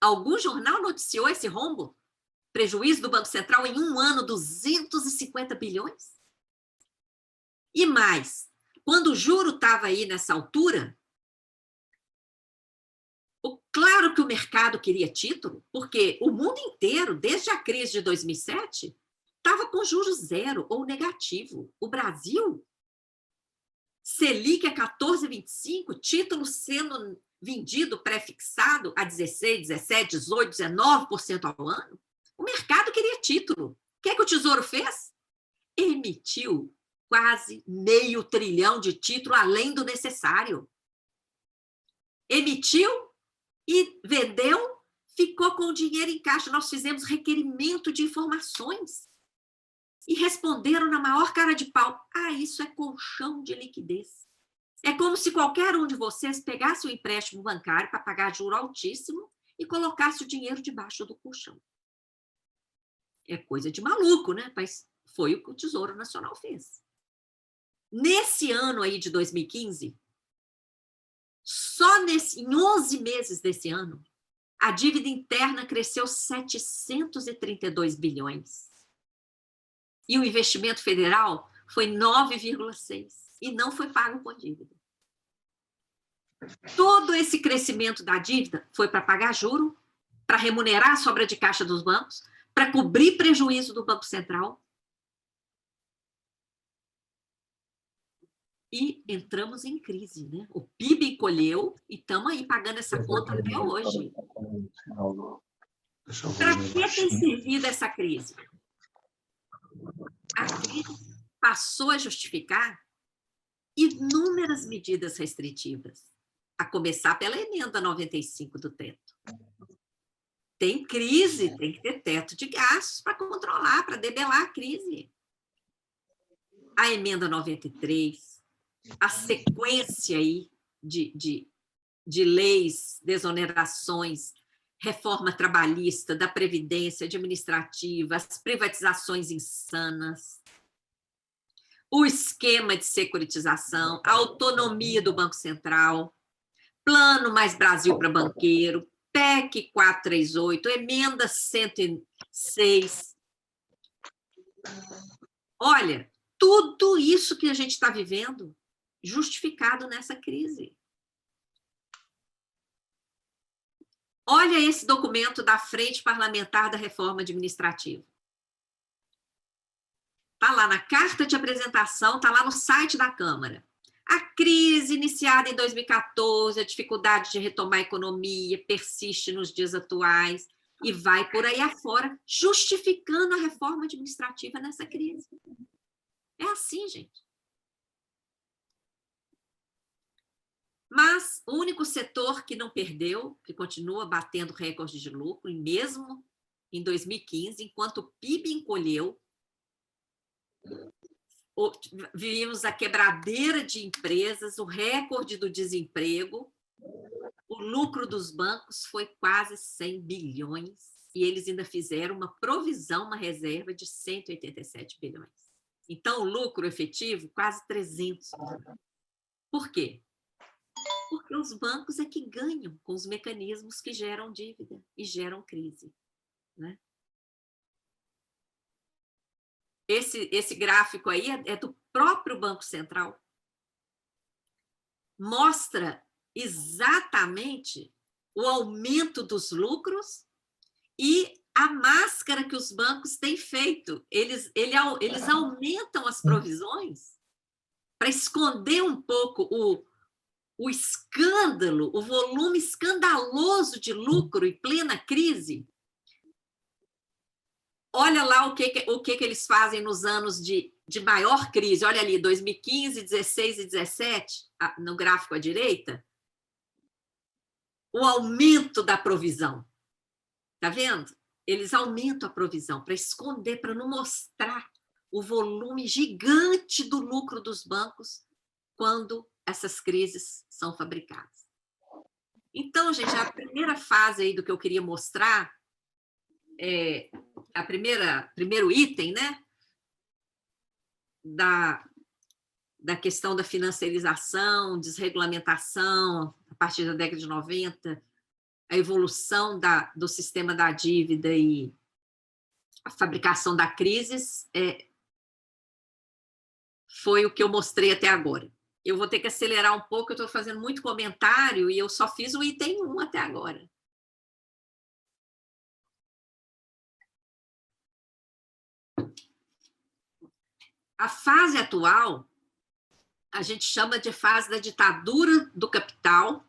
Algum jornal noticiou esse rombo? Prejuízo do Banco Central em um ano, 250 bilhões? E mais, quando o juro estava aí nessa altura, claro que o mercado queria título, porque o mundo inteiro, desde a crise de 2007, estava com juros zero ou negativo. O Brasil, Selic a 14,25, título sendo vendido, pré-fixado a 16, 17, 18, 19% ao ano. O mercado queria título. O que é que o Tesouro fez? Emitiu quase meio trilhão de título além do necessário. Emitiu e vendeu, ficou com o dinheiro em caixa. Nós fizemos requerimento de informações e responderam na maior cara de pau. Ah, isso é colchão de liquidez. É como se qualquer um de vocês pegasse um empréstimo bancário para pagar juro altíssimo e colocasse o dinheiro debaixo do colchão. É coisa de maluco, né? Mas foi o que o Tesouro Nacional fez. Nesse ano aí de 2015, só em 11 meses desse ano, a dívida interna cresceu 732 bilhões. E o investimento federal foi 9,6. E não foi pago com dívida. Todo esse crescimento da dívida foi para pagar juro, para remunerar a sobra de caixa dos bancos, para cobrir prejuízo do Banco Central. E entramos em crise, né? O PIB encolheu e estamos aí pagando essa conta até hoje. Para que tem servido essa crise? A crise passou a justificar inúmeras medidas restritivas, a começar pela emenda 95 do teto. Tem crise, tem que ter teto de gastos para controlar, para debelar a crise. A emenda 93, a sequência aí de leis, desonerações, reforma trabalhista, da Previdência, administrativa, as privatizações insanas. o esquema de securitização, a autonomia do Banco Central, Plano Mais Brasil para banqueiro, PEC 438, emenda 106. Olha, tudo isso que a gente está vivendo, justificado nessa crise. Olha esse documento da Frente Parlamentar da Reforma Administrativa. Está lá na carta de apresentação, está lá no site da Câmara. A crise iniciada em 2014, a dificuldade de retomar a economia persiste nos dias atuais e vai por aí afora, justificando a reforma administrativa nessa crise. É assim, gente. Mas o único setor que não perdeu, que continua batendo recorde de lucro, e mesmo em 2015, enquanto o PIB encolheu, vimos a quebradeira de empresas, o recorde do desemprego, o lucro dos bancos foi quase 100 bilhões, e eles ainda fizeram uma provisão, uma reserva de 187 bilhões. Então, o lucro efetivo, quase 300 bilhões. Por quê? Porque os bancos é que ganham com os mecanismos que geram dívida e geram crise, né? Esse gráfico aí é do próprio Banco Central. Mostra exatamente o aumento dos lucros e a máscara que os bancos têm feito. Eles aumentam as provisões para esconder um pouco o escândalo, o volume escandaloso de lucro em plena crise. Olha lá o que eles fazem nos anos de maior crise. Olha ali, 2015, 16 e 17, no gráfico à direita, o aumento da provisão. Está vendo? Eles aumentam a provisão para esconder, para não mostrar o volume gigante do lucro dos bancos quando essas crises são fabricadas. Então, gente, a primeira fase aí do que eu queria mostrar primeiro item, né, da questão da financiarização, desregulamentação, a partir da década de 90, a evolução do sistema da dívida e a fabricação da crise, foi o que eu mostrei até agora. Eu vou ter que acelerar um pouco, eu estou fazendo muito comentário e eu só fiz o item 1 até agora. A fase atual, a gente chama de fase da ditadura do capital,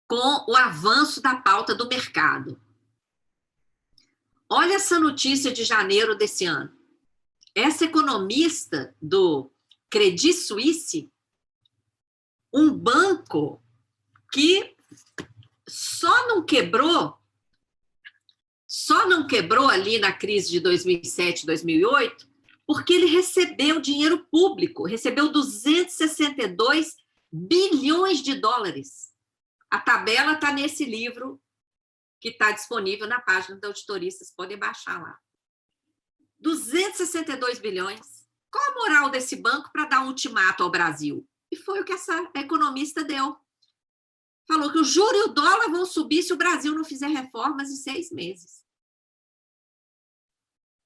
com o avanço da pauta do mercado. Olha essa notícia de janeiro desse ano. Essa economista do Credit Suisse, um banco que só não quebrou ali na crise de 2007, 2008, porque ele recebeu dinheiro público, recebeu 262 bilhões de dólares. A tabela está nesse livro que está disponível na página da auditoria, vocês podem baixar lá. 262 bilhões. Qual a moral desse banco para dar um ultimato ao Brasil? E foi o que essa economista deu. Falou que o juro e o dólar vão subir se o Brasil não fizer reformas em 6 meses.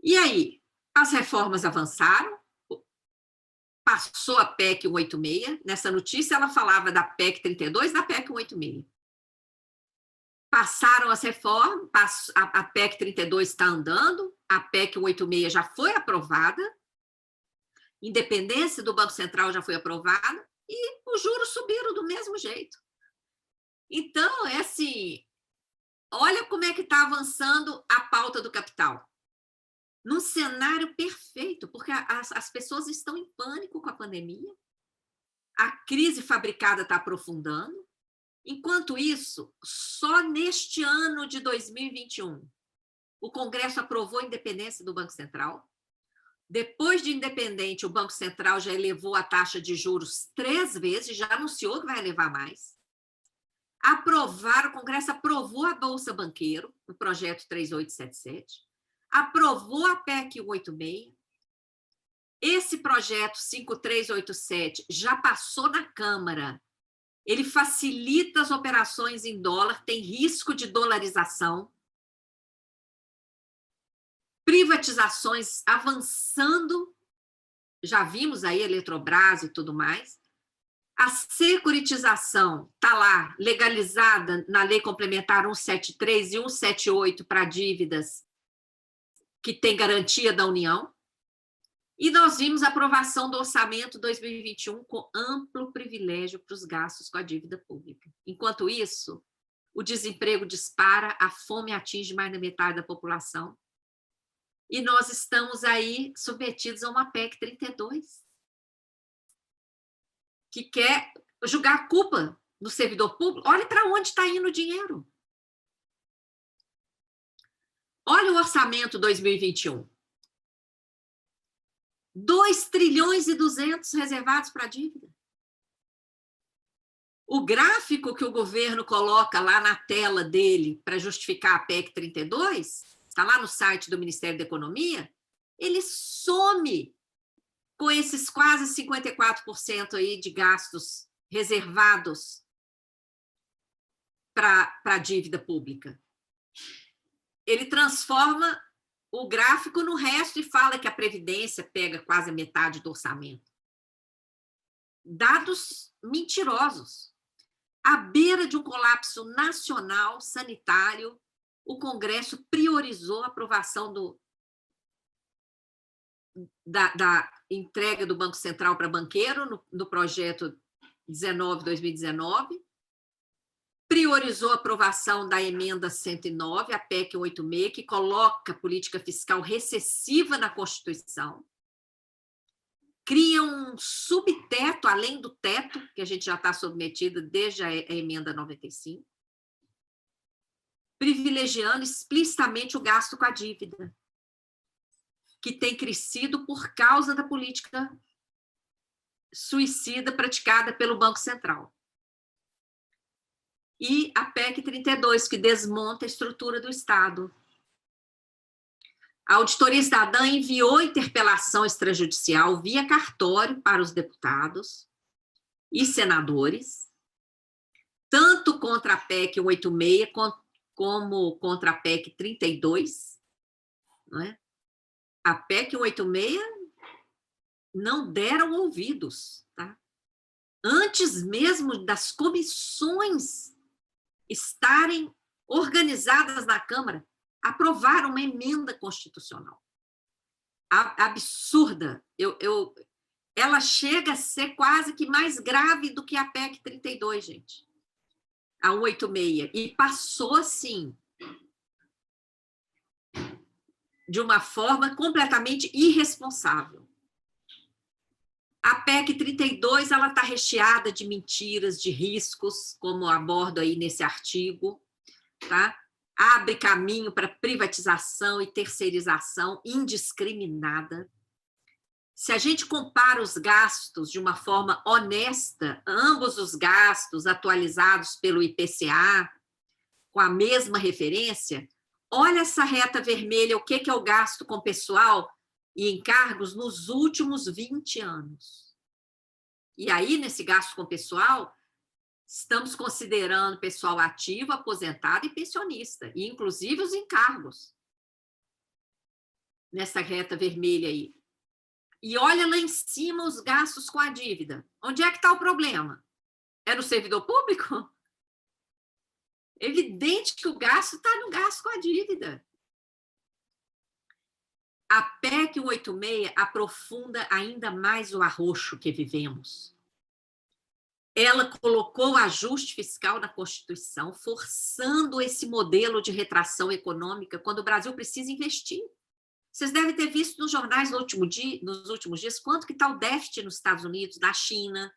E aí? As reformas avançaram, passou a PEC 186. Nessa notícia, ela falava da PEC 32 e da PEC 186. Passaram as reformas, a PEC 32 está andando, a PEC 186 já foi aprovada, independência do Banco Central já foi aprovada, e os juros subiram do mesmo jeito. Então, é assim, olha como é que está avançando a pauta do capital. Num cenário perfeito, porque as pessoas estão em pânico com a pandemia, a crise fabricada está aprofundando. Enquanto isso, só neste ano de 2021, o Congresso aprovou a independência do Banco Central. Depois de independente, o Banco Central já elevou a taxa de juros 3 vezes, já anunciou que vai elevar mais. O Congresso aprovou a Bolsa Banqueiro, o projeto 3877, aprovou a PEC 186, Esse projeto 5387 já passou na Câmara. Ele facilita as operações em dólar, tem risco de dolarização, privatizações avançando, já vimos aí Eletrobras e tudo mais. A securitização está lá, legalizada na Lei Complementar 173 e 178 para dívidas que tem garantia da União. E nós vimos a aprovação do orçamento 2021 com amplo privilégio para os gastos com a dívida pública. Enquanto isso, o desemprego dispara, a fome atinge mais da metade da população. E nós estamos aí submetidos a uma PEC 32, que quer jogar a culpa no servidor público. Olha para onde está indo o dinheiro. Olha o orçamento 2021. 2 trilhões e 200 reservados para a dívida. O gráfico que o governo coloca lá na tela dele para justificar a PEC 32, está lá no site do Ministério da Economia, ele some com esses quase 54% aí de gastos reservados para a dívida pública. Ele transforma o gráfico no resto e fala que a Previdência pega quase a metade do orçamento. Dados mentirosos. À beira de um colapso nacional sanitário, o Congresso priorizou a aprovação da entrega do Banco Central para banqueiro no projeto 19/2019, priorizou a aprovação da emenda 109, a PEC 186, que coloca política fiscal recessiva na Constituição, cria um subteto, além do teto, que a gente já está submetido desde a emenda 95, privilegiando explicitamente o gasto com a dívida, que tem crescido por causa da política suicida praticada pelo Banco Central. E a PEC 32, que desmonta a estrutura do Estado. A Auditoria Cidadã enviou interpelação extrajudicial via cartório para os deputados e senadores, tanto contra a PEC 186 como contra a PEC 32. Não é? A PEC 186 não deram ouvidos. Tá? Antes mesmo das comissões estarem organizadas na Câmara, aprovaram uma emenda constitucional. Absurda. Ela chega a ser quase que mais grave do que a PEC 32, gente. A 186. E passou, assim, de uma forma completamente irresponsável. A PEC 32 ela está recheada de mentiras, de riscos, como abordo aí nesse artigo, tá? Abre caminho para privatização e terceirização indiscriminada. Se a gente compara os gastos de uma forma honesta, ambos os gastos atualizados pelo IPCA, com a mesma referência, olha essa reta vermelha, o que é o gasto com pessoal e encargos nos últimos 20 anos. E aí, nesse gasto com pessoal, estamos considerando pessoal ativo, aposentado e pensionista, e inclusive os encargos, nessa reta vermelha aí. E olha lá em cima os gastos com a dívida. Onde é que está o problema? É no servidor público? Evidente que o gasto está no gasto com a dívida. A PEC 186 aprofunda ainda mais o arroxo que vivemos. Ela colocou o ajuste fiscal na Constituição, forçando esse modelo de retração econômica quando o Brasil precisa investir. Vocês devem ter visto nos jornais nos últimos dias quanto que está o déficit nos Estados Unidos, na China,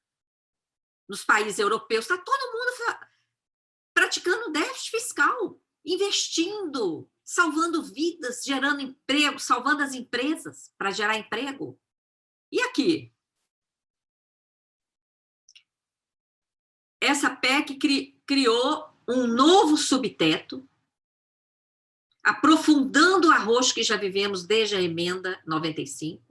nos países europeus. Está todo mundo praticando déficit fiscal, investindo, salvando vidas, gerando emprego, salvando as empresas para gerar emprego. E aqui? Essa PEC criou um novo subteto, aprofundando o arroxo que já vivemos desde a emenda 95,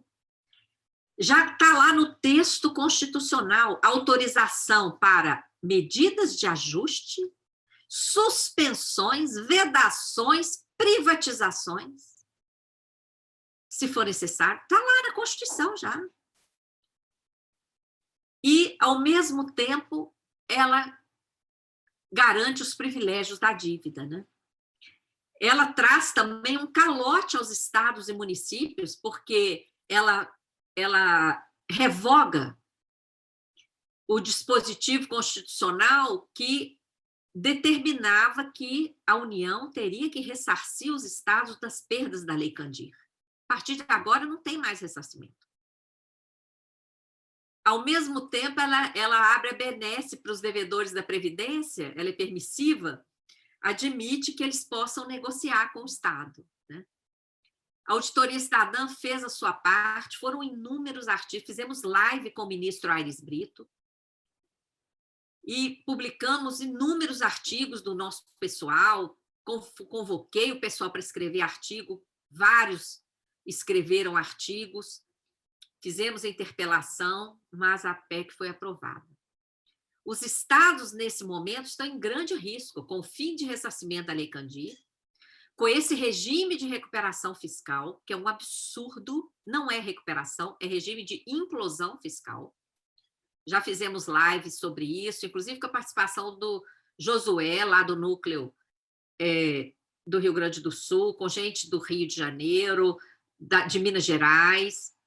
já está lá no texto constitucional, autorização para medidas de ajuste, suspensões, vedações, privatizações, se for necessário, está lá na Constituição já. E, ao mesmo tempo, ela garante os privilégios da dívida, né? Ela traz também um calote aos estados e municípios, porque ela revoga o dispositivo constitucional que determinava que a União teria que ressarcir os estados das perdas da Lei Candir. A partir de agora, não tem mais ressarcimento. Ao mesmo tempo, ela abre a benesse para os devedores da Previdência, ela é permissiva, admite que eles possam negociar com o Estado, né? A Auditoria Cidadã fez a sua parte, foram inúmeros artigos, fizemos live com o ministro Aires Brito e publicamos inúmeros artigos do nosso pessoal, convoquei o pessoal para escrever artigo, vários escreveram artigos, fizemos a interpelação, mas a PEC foi aprovada. Os estados, nesse momento, estão em grande risco, com o fim de ressarcimento da Lei Candir, com esse regime de recuperação fiscal, que é um absurdo, não é recuperação, é regime de implosão fiscal. Já fizemos lives sobre isso, inclusive com a participação do Josué, lá do núcleo do Rio Grande do Sul, com gente do Rio de Janeiro, de Minas Gerais.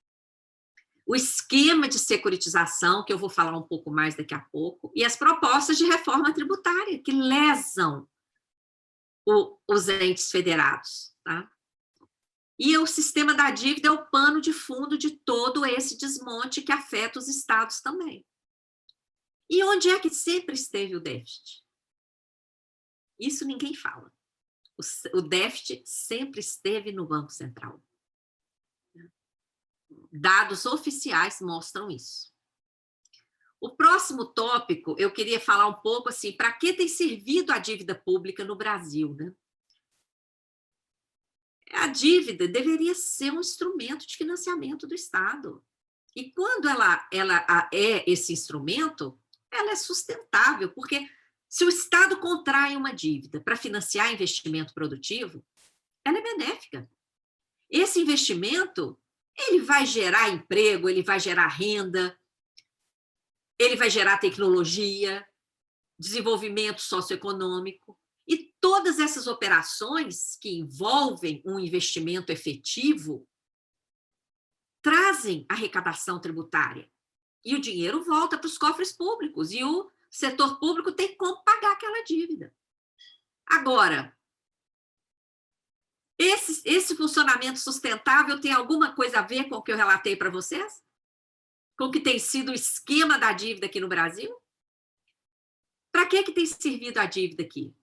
O esquema de securitização, que eu vou falar um pouco mais daqui a pouco, e as propostas de reforma tributária, que lesam os entes federados. Tá? E o sistema da dívida é o pano de fundo de todo esse desmonte que afeta os estados também. E onde é que sempre esteve o déficit? Isso ninguém fala. O déficit sempre esteve no Banco Central. Dados oficiais mostram isso. O próximo tópico, eu queria falar um pouco assim, para que tem servido a dívida pública no Brasil, né? A dívida deveria ser um instrumento de financiamento do Estado. E quando ela é esse instrumento, ela é sustentável, porque se o Estado contrai uma dívida para financiar investimento produtivo, ela é benéfica. Esse investimento, ele vai gerar emprego, ele vai gerar renda, ele vai gerar tecnologia, desenvolvimento socioeconômico. E todas essas operações que envolvem um investimento efetivo trazem arrecadação tributária. E o dinheiro volta para os cofres públicos. E o setor público tem como pagar aquela dívida. Agora, esse funcionamento sustentável tem alguma coisa a ver com o que eu relatei para vocês? Com o que tem sido o esquema da dívida aqui no Brasil? Para que tem servido a dívida aqui?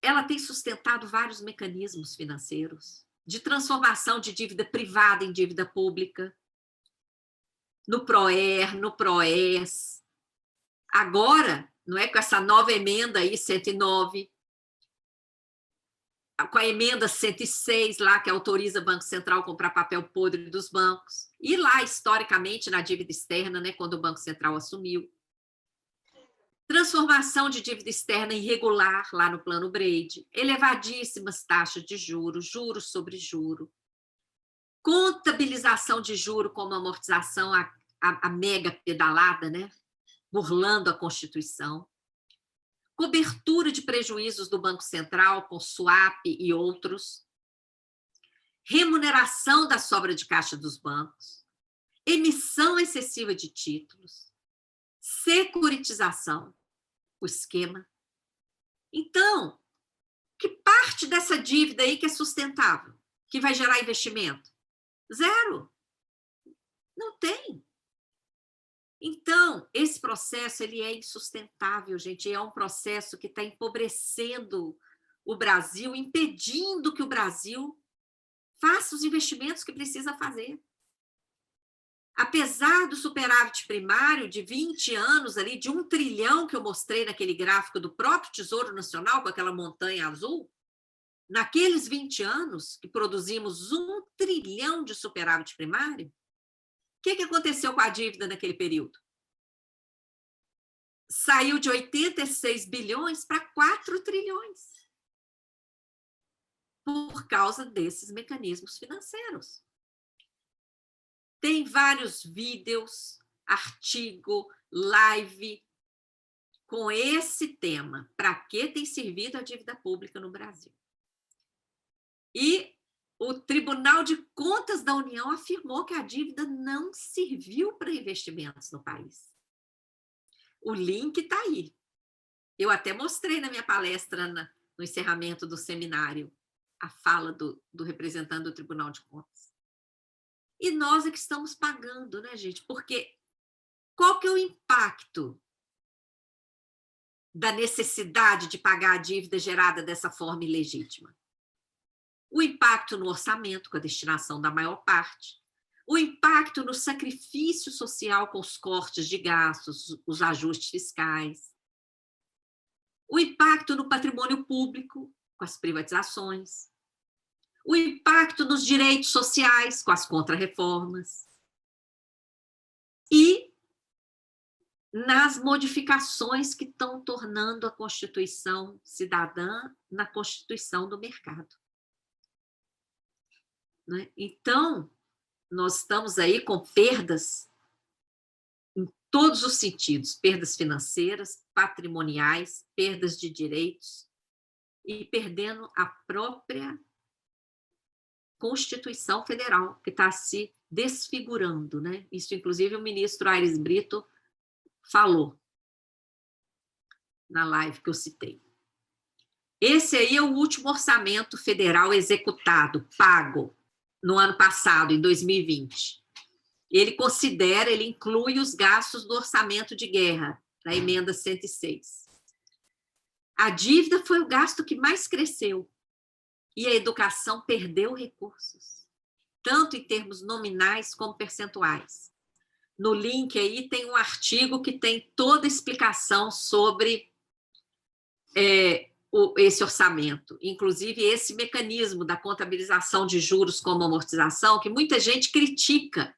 Ela tem sustentado vários mecanismos financeiros de transformação de dívida privada em dívida pública, no PROER, no PROES. Agora, não é, com essa nova emenda aí, 109, com a emenda 106 lá, que autoriza o Banco Central a comprar papel podre dos bancos, e lá, historicamente, na dívida externa, né, quando o Banco Central assumiu. Transformação de dívida externa irregular, lá no Plano Brede, elevadíssimas taxas de juros, juros sobre juro, contabilização de juro como amortização, a mega pedalada, né, burlando a Constituição, cobertura de prejuízos do Banco Central com swap e outros, remuneração da sobra de caixa dos bancos, emissão excessiva de títulos, securitização, o esquema. Então, que parte dessa dívida aí que é sustentável, que vai gerar investimento? Zero. Não tem. Então, esse processo ele é insustentável, gente. É um processo que está empobrecendo o Brasil, impedindo que o Brasil faça os investimentos que precisa fazer. Apesar do superávit primário de 20 anos, ali, de 1 trilhão que eu mostrei naquele gráfico do próprio Tesouro Nacional, com aquela montanha azul, naqueles 20 anos que produzimos 1 trilhão de superávit primário, o que aconteceu com a dívida naquele período? Saiu de 86 bilhões para 4 trilhões. Por causa desses mecanismos financeiros. Tem vários vídeos, artigo, live com esse tema. Para que tem servido a dívida pública no Brasil? E o Tribunal de Contas da União afirmou que a dívida não serviu para investimentos no país. O link está aí. Eu até mostrei na minha palestra no encerramento do seminário a fala do representante do Tribunal de Contas. E nós é que estamos pagando, né, gente? Porque qual que é o impacto da necessidade de pagar a dívida gerada dessa forma ilegítima? O impacto no orçamento, com a destinação da maior parte. O impacto no sacrifício social com os cortes de gastos, os ajustes fiscais. O impacto no patrimônio público, com as privatizações. O impacto nos direitos sociais, com as contrarreformas. E nas modificações que estão tornando a Constituição cidadã na Constituição do mercado. Então, nós estamos aí com perdas em todos os sentidos, perdas financeiras, patrimoniais, perdas de direitos, e perdendo a própria Constituição Federal, que está se desfigurando, né? Isso, inclusive, o ministro Aires Brito falou na live que eu citei. Esse aí é o último orçamento federal executado, pago, no ano passado, em 2020. Ele inclui os gastos do orçamento de guerra, da emenda 106. A dívida foi o gasto que mais cresceu, e a educação perdeu recursos, tanto em termos nominais como percentuais. No link aí tem um artigo que tem toda a explicação sobre esse orçamento, inclusive esse mecanismo da contabilização de juros como amortização, que muita gente critica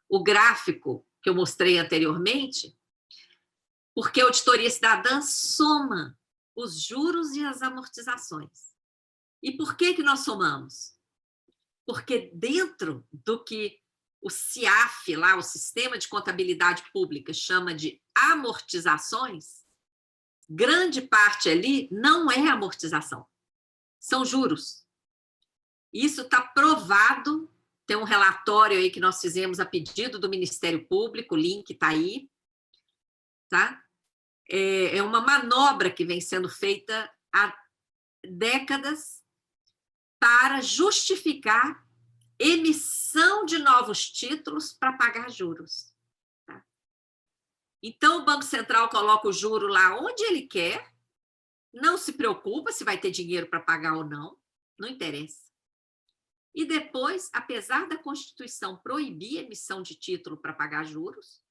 o gráfico que eu mostrei anteriormente, porque a auditoria cidadã soma os juros e as amortizações. E por que nós somamos? Porque dentro do que o CIAF, lá, o Sistema de Contabilidade Pública, chama de amortizações, grande parte ali não é amortização, são juros. Isso está provado, tem um relatório aí que nós fizemos a pedido do Ministério Público, o link está aí, tá? É uma manobra que vem sendo feita há décadas para justificar emissão de novos títulos para pagar juros. Tá? Então, o Banco Central coloca o juro lá onde ele quer, não se preocupa se vai ter dinheiro para pagar ou não, não interessa. E depois, apesar da Constituição proibir a emissão de título para pagar juros,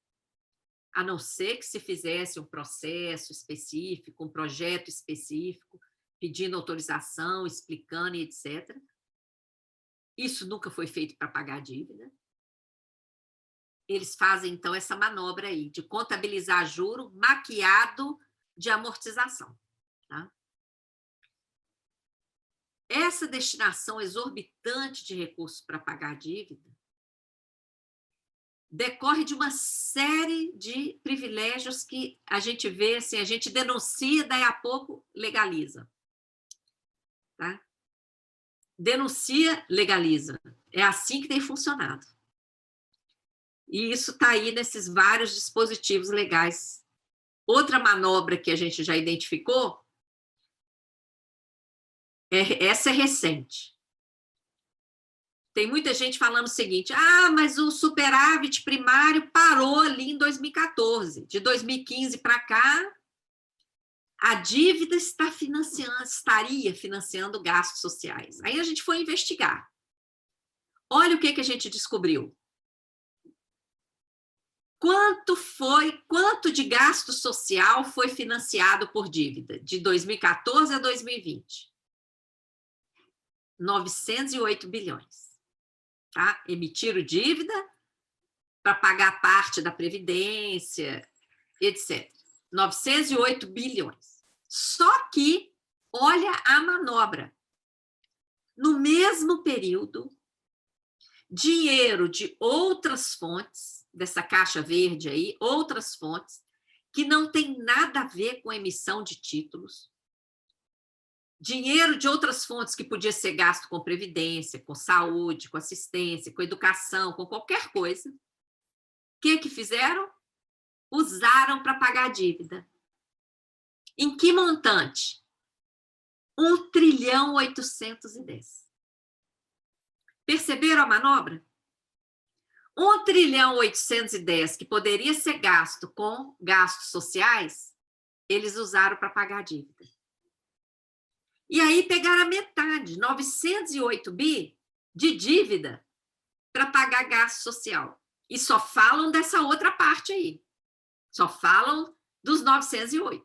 a não ser que se fizesse um processo específico, um projeto específico, pedindo autorização, explicando e etc. Isso nunca foi feito para pagar a dívida. Eles fazem, então, essa manobra aí, de contabilizar juro maquiado de amortização. Tá? Essa destinação exorbitante de recursos para pagar a dívida decorre de uma série de privilégios que a gente vê, assim, a gente denuncia, daí a pouco legaliza. Tá? Denuncia, legaliza. É assim que tem funcionado. E isso está aí nesses vários dispositivos legais. Outra manobra que a gente já identificou, essa é recente. Tem muita gente falando o seguinte, mas o superávit primário parou ali em 2014. De 2015 para cá, a dívida estaria financiando gastos sociais. Aí a gente foi investigar. Olha o que a gente descobriu. Quanto de gasto social foi financiado por dívida de 2014 a 2020? 908 bilhões. Tá? Emitiram dívida para pagar parte da Previdência, etc. 908 bilhões. Só que, olha a manobra. No mesmo período, dinheiro de outras fontes, dessa caixa verde aí, outras fontes, que não tem nada a ver com a emissão de títulos, dinheiro de outras fontes que podia ser gasto com previdência, com saúde, com assistência, com educação, com qualquer coisa. O que fizeram? Usaram para pagar a dívida. Em que montante? 1.810 trilhão. Perceberam a manobra? 1.810 trilhão que poderia ser gasto com gastos sociais, eles usaram para pagar a dívida. E aí pegaram a metade, 908 bi de dívida para pagar gasto social. E só falam dessa outra parte aí. Só falam dos 908.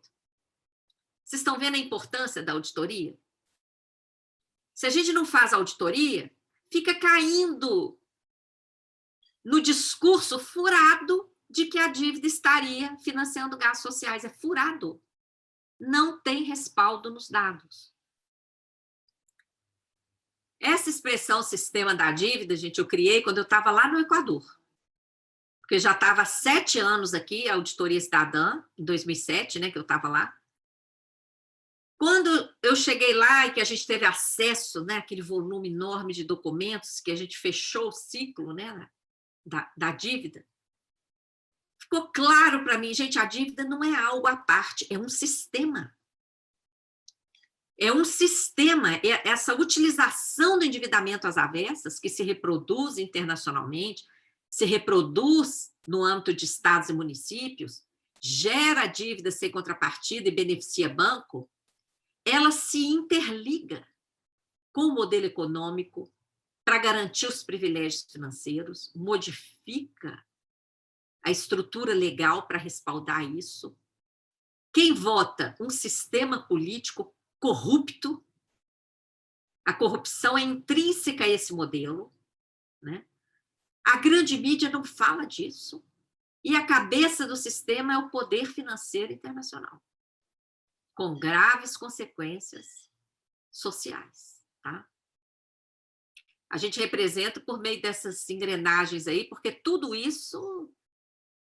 Vocês estão vendo a importância da auditoria? Se a gente não faz auditoria, fica caindo no discurso furado de que a dívida estaria financiando gastos sociais. É furado. Não tem respaldo nos dados. Essa expressão sistema da dívida, gente, eu criei quando eu estava lá no Equador. Porque já estava há 7 anos aqui, a auditoria cidadã, em 2007, né, que eu estava lá. Quando eu cheguei lá e que a gente teve acesso, né, àquele volume enorme de documentos, que a gente fechou o ciclo, né, da dívida, ficou claro para mim, gente, a dívida não é algo à parte, é um sistema. É um sistema, é essa utilização do endividamento às avessas, que se reproduz internacionalmente, se reproduz no âmbito de estados e municípios, gera dívida sem contrapartida e beneficia banco, ela se interliga com o modelo econômico para garantir os privilégios financeiros, modifica a estrutura legal para respaldar isso. Quem vota um sistema político corrupto, a corrupção é intrínseca a esse modelo, né? A grande mídia não fala disso, e a cabeça do sistema é o poder financeiro internacional, com graves consequências sociais, tá? A gente representa por meio dessas engrenagens aí, porque tudo isso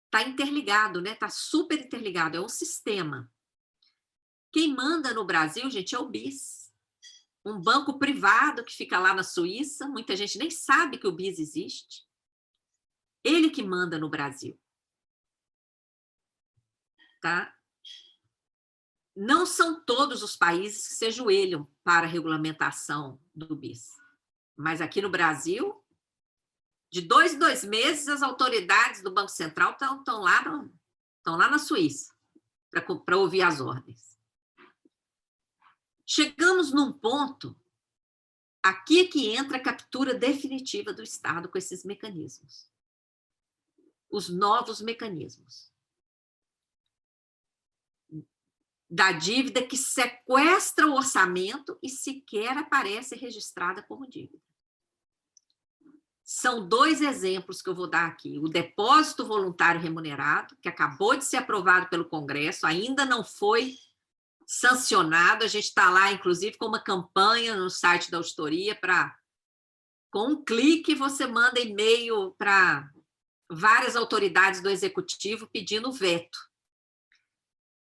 está interligado, né? Está super interligado, é um sistema. Quem manda no Brasil, gente, é o BIS, um banco privado que fica lá na Suíça, muita gente nem sabe que o BIS existe. Ele que manda no Brasil. Tá? Não são todos os países que se ajoelham para a regulamentação do BIS. Mas aqui no Brasil, de 2 em 2 meses, as autoridades do Banco Central estão lá na Suíça para ouvir as ordens. Chegamos num ponto, aqui é que entra a captura definitiva do Estado com esses mecanismos. Os novos mecanismos da dívida que sequestra o orçamento e sequer aparece registrada como dívida. São 2 exemplos que eu vou dar aqui. O depósito voluntário remunerado, que acabou de ser aprovado pelo Congresso, ainda não foi sancionado, a gente está lá, inclusive, com uma campanha no site da auditoria para, com um clique, você manda e-mail para várias autoridades do executivo pedindo veto.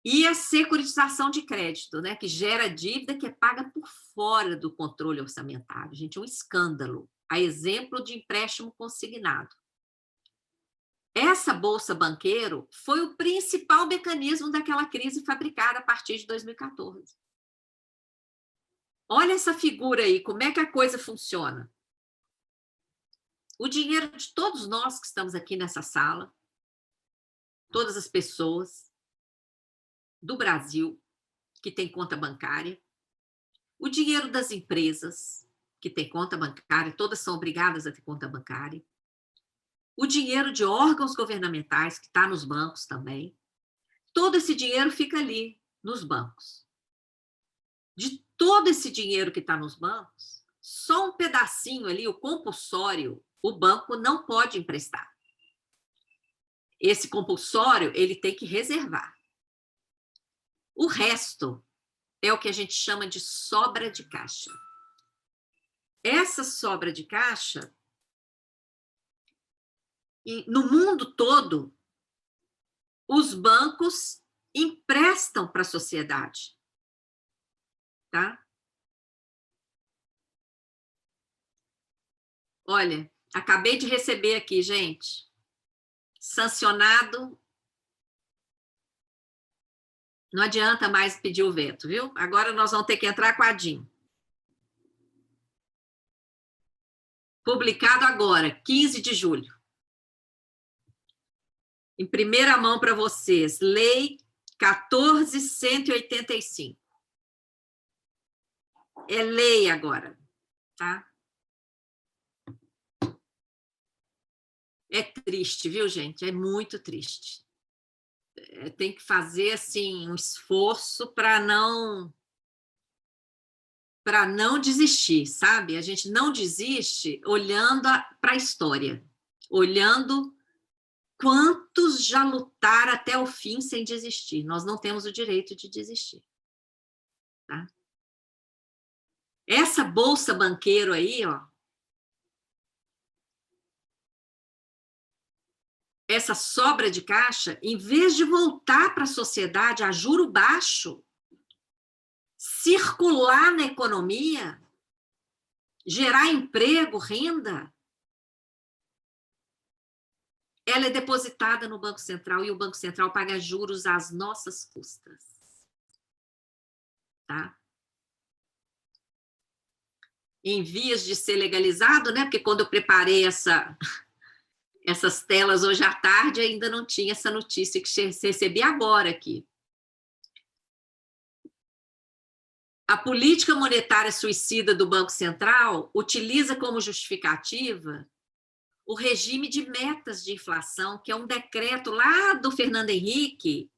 E a securitização de crédito, né, que gera dívida que é paga por fora do controle orçamentário. Gente, é um escândalo. A exemplo de empréstimo consignado. Essa Bolsa Banqueiro foi o principal mecanismo daquela crise fabricada a partir de 2014. Olha essa figura aí, como é que a coisa funciona. O dinheiro de todos nós que estamos aqui nessa sala, todas as pessoas do Brasil que tem conta bancária, o dinheiro das empresas que tem conta bancária, todas são obrigadas a ter conta bancária, o dinheiro de órgãos governamentais, que está nos bancos também, todo esse dinheiro fica ali, nos bancos. De todo esse dinheiro que está nos bancos, Só um pedacinho ali, o compulsório, o banco não pode emprestar. Esse compulsório, ele tem que reservar. O resto é o que a gente chama de sobra de caixa. Essa sobra de caixa, no mundo todo, os bancos emprestam para a sociedade. Tá? Olha, acabei de receber aqui, gente, sancionado. Não adianta mais pedir o veto, viu? Agora nós vamos ter que entrar com a DIN. Publicado agora, 15 de julho. Em primeira mão para vocês, Lei 14.185. É lei agora, tá? É triste, viu, gente? É muito triste. Tem que fazer, assim, um esforço para não desistir, sabe? A gente não desiste olhando para a história, olhando quantos já lutaram até o fim sem desistir. Nós não temos o direito de desistir. Tá? Essa bolsa banqueiro aí, ó, essa sobra de caixa, em vez de voltar para a sociedade a juro baixo, circular na economia, gerar emprego, renda, ela é depositada no Banco Central e o Banco Central paga juros às nossas custas. Tá? Em vias de ser legalizado, né? Porque quando eu preparei essas telas hoje à tarde, ainda não tinha essa notícia que recebi agora aqui. A política monetária suicida do Banco Central utiliza como justificativa o regime de metas de inflação, que é um decreto lá do Fernando Henrique,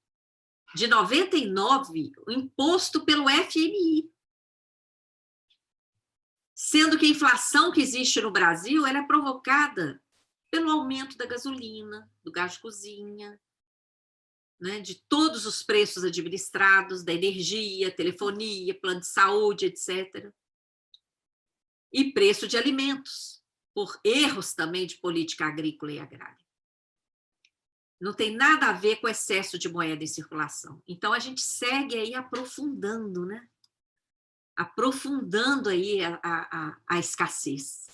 de 99, imposto pelo FMI. Sendo que a inflação que existe no Brasil ela é provocada pelo aumento da gasolina, do gás de cozinha, né, de todos os preços administrados, da energia, telefonia, plano de saúde, etc. E preço de alimentos, por erros também de política agrícola e agrária. Não tem nada a ver com excesso de moeda em circulação. Então, a gente segue aí aprofundando, né? Aprofundando aí a escassez.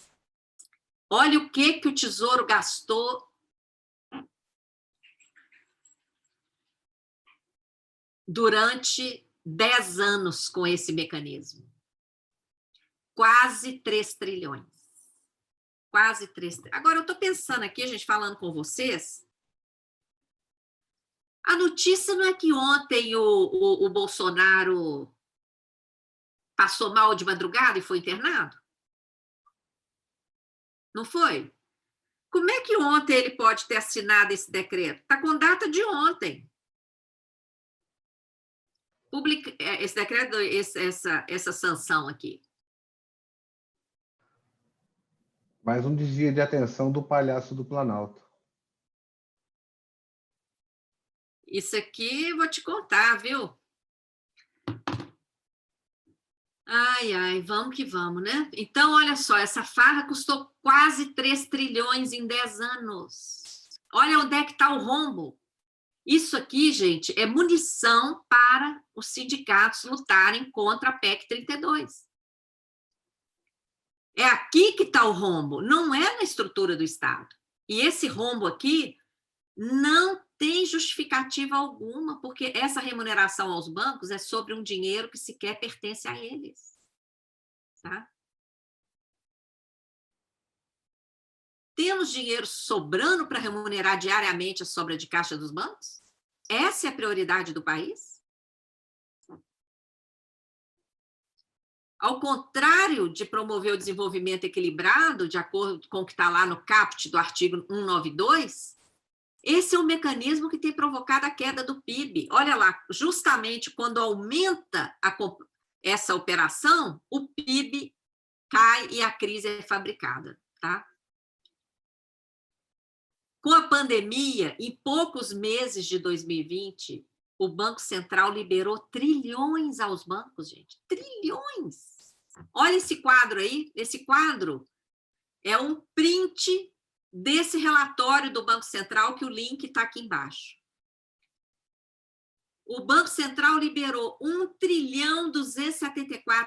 Olha o que o Tesouro gastou durante 10 anos com esse mecanismo. Quase 3 trilhões. Quase 3 trilhões. Agora, eu estou pensando aqui, a gente falando com vocês, a notícia não é que ontem o Bolsonaro passou mal de madrugada e foi internado? Não foi? Como é que ontem ele pode ter assinado esse decreto? Está com data de ontem. Esse decreto, essa sanção aqui. Mais um desvio de atenção do palhaço do Planalto. Isso aqui vou te contar, viu? Ai, ai, vamos que vamos, né? Então, olha só, essa farra custou quase 3 trilhões em 10 anos. Olha onde é que está o rombo. Isso aqui, gente, é munição para os sindicatos lutarem contra a PEC 32. É aqui que está o rombo, não é na estrutura do Estado. E esse rombo aqui não tem justificativa alguma, porque essa remuneração aos bancos é sobre um dinheiro que sequer pertence a eles. Tá? Temos dinheiro sobrando para remunerar diariamente a sobra de caixa dos bancos? Essa é a prioridade do país? Ao contrário de promover o desenvolvimento equilibrado, de acordo com o que está lá no caput do artigo 192, esse é um mecanismo que tem provocado a queda do PIB. Olha lá, justamente quando aumenta essa operação, o PIB cai e a crise é fabricada, tá? Com a pandemia, em poucos meses de 2020, o Banco Central liberou trilhões aos bancos, gente. Trilhões! Olha esse quadro aí. Esse quadro é um print desse relatório do Banco Central, que o link está aqui embaixo. O Banco Central liberou 1.274 trilhão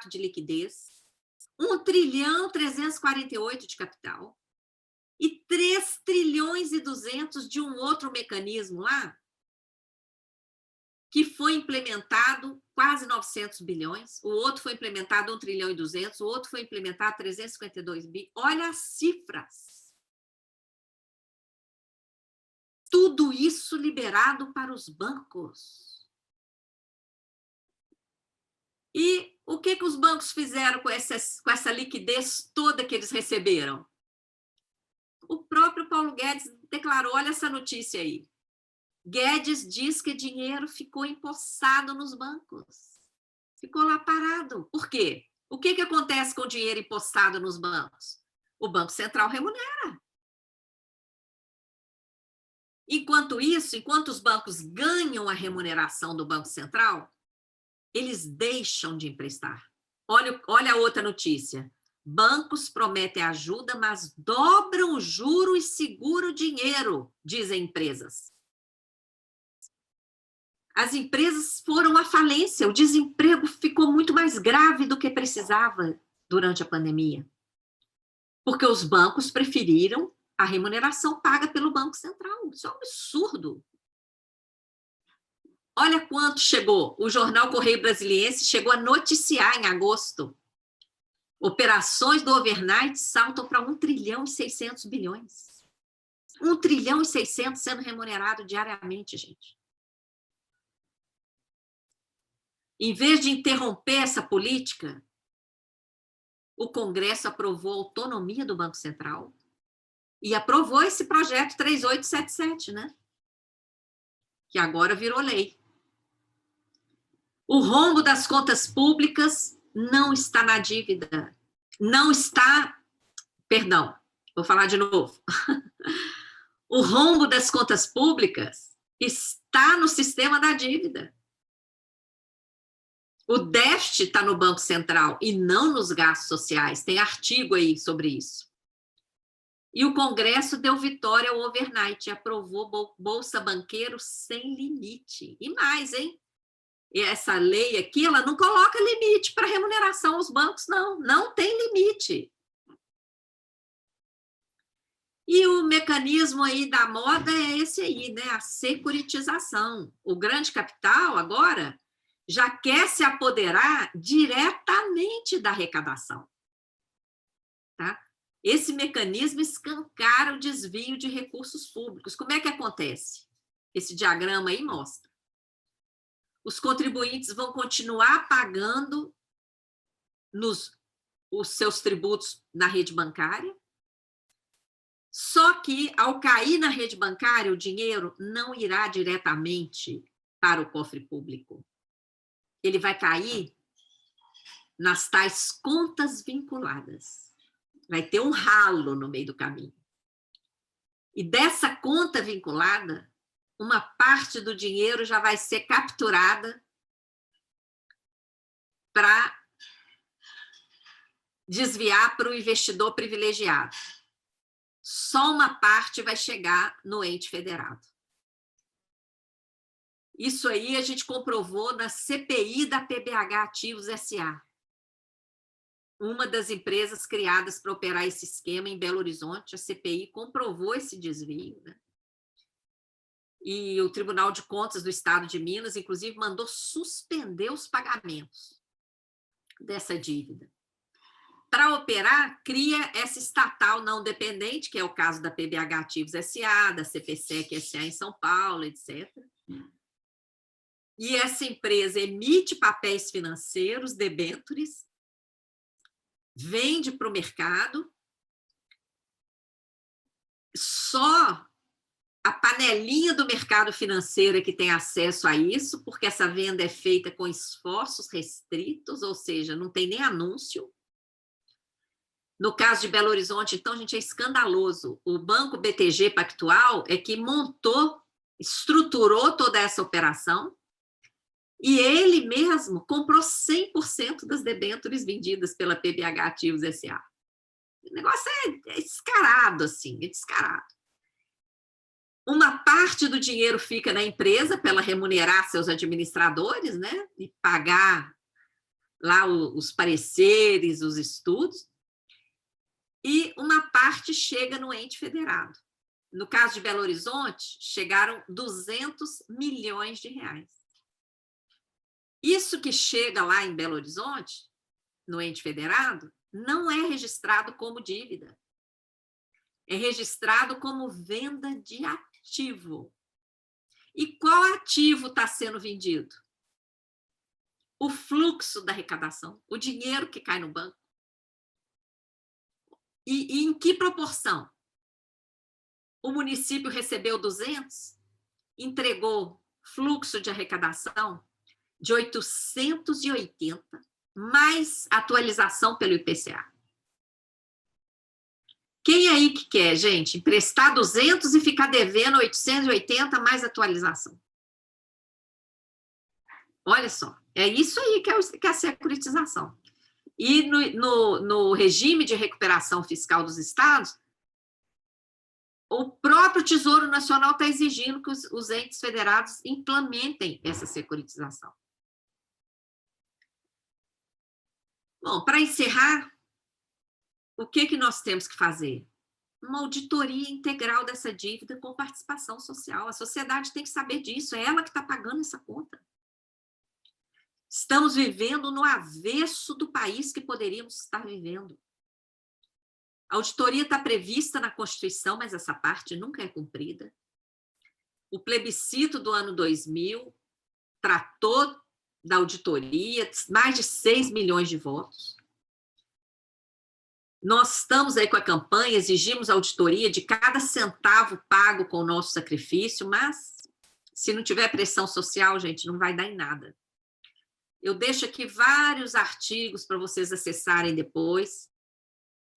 de liquidez, 1.348 trilhão de capital, e 3.2 trilhões de um outro mecanismo lá, que foi implementado quase 900 bilhões, o outro foi implementado 1.2 trilhão, o outro foi implementado 352 bi. Olha as cifras. Tudo isso liberado para os bancos. E o que os bancos fizeram com essa liquidez toda que eles receberam? O próprio Paulo Guedes declarou, olha essa notícia aí. Guedes diz que dinheiro ficou empossado nos bancos. Ficou lá parado. Por quê? O que acontece com o dinheiro empossado nos bancos? O Banco Central remunera. Enquanto isso, enquanto os bancos ganham a remuneração do Banco Central, eles deixam de emprestar. Olha a outra notícia. Bancos prometem ajuda, mas dobram o juro e seguram o dinheiro, dizem empresas. As empresas foram à falência, o desemprego ficou muito mais grave do que precisava durante a pandemia. Porque os bancos preferiram a remuneração paga pelo Banco Central. Isso é um absurdo. Olha quanto chegou. O jornal Correio Brasiliense chegou a noticiar em agosto. Operações do overnight saltam para 1.6 trilhão. 1.6 trilhão sendo remunerado diariamente, gente. Em vez de interromper essa política, o Congresso aprovou a autonomia do Banco Central e aprovou esse projeto 3877, né? Que agora virou lei. O rombo das contas públicas não está na dívida. Não está... Perdão, vou falar de novo. O rombo das contas públicas está no sistema da dívida. O déficit está no Banco Central e não nos gastos sociais. Tem artigo aí sobre isso. E o Congresso deu vitória ao overnight e aprovou Bolsa Banqueiro sem limite. E mais, hein? E essa lei aqui, ela não coloca limite para remuneração aos bancos, não. Não tem limite. E o mecanismo aí da moda é esse aí, né? A securitização. O grande capital, agora, já quer se apoderar diretamente da arrecadação. Tá? Esse mecanismo escancara o desvio de recursos públicos. Como é que acontece? Esse diagrama aí mostra. Os contribuintes vão continuar pagando os seus tributos na rede bancária, só que, ao cair na rede bancária, o dinheiro não irá diretamente para o cofre público. Ele vai cair nas tais contas vinculadas. Vai ter um ralo no meio do caminho. E dessa conta vinculada, uma parte do dinheiro já vai ser capturada para desviar para o investidor privilegiado. Só uma parte vai chegar no ente federado. Isso aí a gente comprovou na CPI da PBH Ativos S.A., uma das empresas criadas para operar esse esquema em Belo Horizonte. A CPI comprovou esse desvio, né? E o Tribunal de Contas do Estado de Minas, inclusive, mandou suspender os pagamentos dessa dívida. Para operar, cria essa estatal não dependente, que é o caso da PBH Ativos S.A., da CPSEC S.A. em São Paulo, etc. E essa empresa emite papéis financeiros, debêntures, vende para o mercado, só a panelinha do mercado financeiro é que tem acesso a isso, porque essa venda é feita com esforços restritos, ou seja, não tem nem anúncio. No caso de Belo Horizonte, então, gente, é escandaloso. O Banco BTG Pactual é que montou, estruturou toda essa operação e ele mesmo comprou 100% das debêntures vendidas pela PBH Ativos S.A. O negócio é descarado, assim, é descarado. Uma parte do dinheiro fica na empresa para ela remunerar seus administradores, né? E pagar lá os pareceres, os estudos. E uma parte chega no ente federado. No caso de Belo Horizonte, chegaram 200 milhões de reais. Isso que chega lá em Belo Horizonte, no ente federado, não é registrado como dívida. É registrado como venda de ativo. E qual ativo está sendo vendido? O fluxo da arrecadação, o dinheiro que cai no banco. E em que proporção? O município recebeu 200, entregou fluxo de arrecadação de 880, mais atualização pelo IPCA. Quem aí que quer, gente, emprestar 200 e ficar devendo 880 mais atualização? Olha só, é isso aí que é a securitização. E no regime de recuperação fiscal dos estados, o próprio Tesouro Nacional está exigindo que os entes federados implementem essa securitização. Bom, para encerrar, o que nós temos que fazer? Uma auditoria integral dessa dívida com participação social. A sociedade tem que saber disso, é ela que está pagando essa conta. Estamos vivendo no avesso do país que poderíamos estar vivendo. A auditoria está prevista na Constituição, mas essa parte nunca é cumprida. O plebiscito do ano 2000 tratou da auditoria, mais de 6 milhões de votos. Nós estamos aí com a campanha, exigimos auditoria de cada centavo pago com o nosso sacrifício, mas se não tiver pressão social, gente, não vai dar em nada. Eu deixo aqui vários artigos para vocês acessarem depois,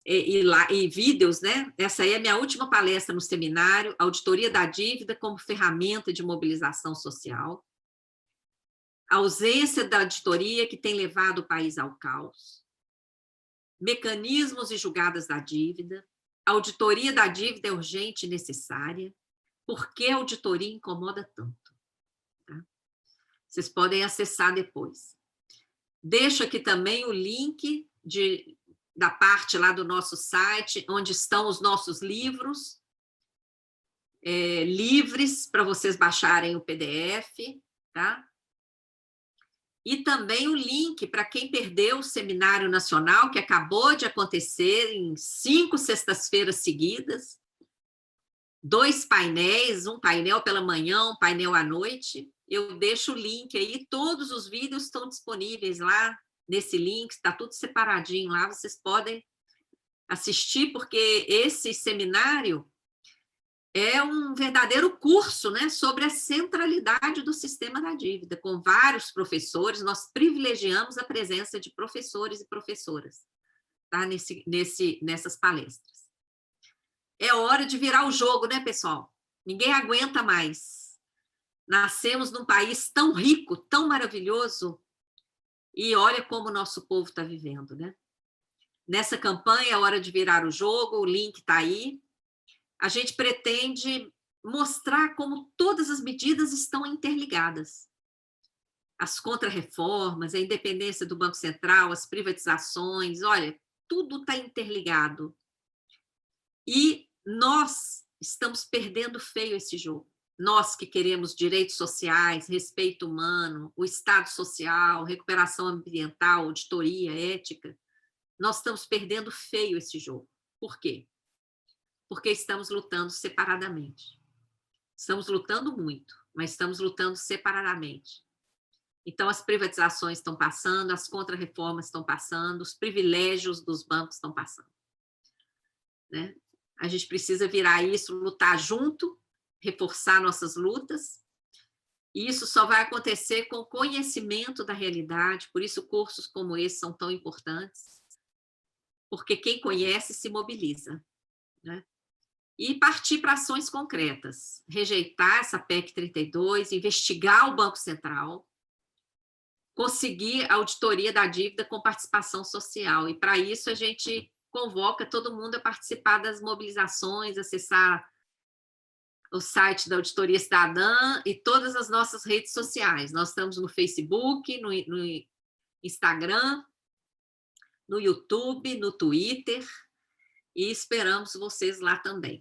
e vídeos, né? Essa aí é a minha última palestra no seminário, Auditoria da Dívida como ferramenta de mobilização social. A ausência da auditoria que tem levado o país ao caos. Mecanismos e julgadas da dívida. A auditoria da dívida é urgente e necessária. Por que a auditoria incomoda tanto? Tá? Vocês podem acessar depois. Deixo aqui também o link da parte lá do nosso site, onde estão os nossos livros, livres para vocês baixarem o PDF, tá? E também o link para quem perdeu o Seminário Nacional, que acabou de acontecer em 5 sextas-feiras seguidas, 2 painéis, um painel pela manhã, um painel à noite. Eu deixo o link aí, todos os vídeos estão disponíveis lá, nesse link, está tudo separadinho lá, vocês podem assistir, porque esse seminário é um verdadeiro curso, né, sobre a centralidade do sistema da dívida, com vários professores. Nós privilegiamos a presença de professores e professoras, tá, nessas palestras. É hora de virar o jogo, né, pessoal? Ninguém aguenta mais. Nascemos num país tão rico, tão maravilhoso, e olha como o nosso povo está vivendo, né? Nessa campanha é hora de virar o jogo, o link está aí. A gente pretende mostrar como todas as medidas estão interligadas. As contrarreformas, a independência do Banco Central, as privatizações, olha, tudo está interligado. E nós estamos perdendo feio esse jogo. Nós que queremos direitos sociais, respeito humano, o Estado social, recuperação ambiental, auditoria, ética, nós estamos perdendo feio esse jogo. Por quê? Porque estamos lutando separadamente. Estamos lutando muito, mas estamos lutando separadamente. Então, as privatizações estão passando, as contrarreformas estão passando, os privilégios dos bancos estão passando. Né? A gente precisa virar isso, lutar junto, reforçar nossas lutas, e isso só vai acontecer com conhecimento da realidade, por isso cursos como esse são tão importantes. porque quem conhece se mobiliza, né? E partir para ações concretas, rejeitar essa PEC 32, investigar o Banco Central, conseguir a auditoria da dívida com participação social. E, para isso, a gente convoca todo mundo a participar das mobilizações, acessar o site da Auditoria Cidadã e todas as nossas redes sociais. Nós estamos no Facebook, no Instagram, no YouTube, no Twitter, e esperamos vocês lá também.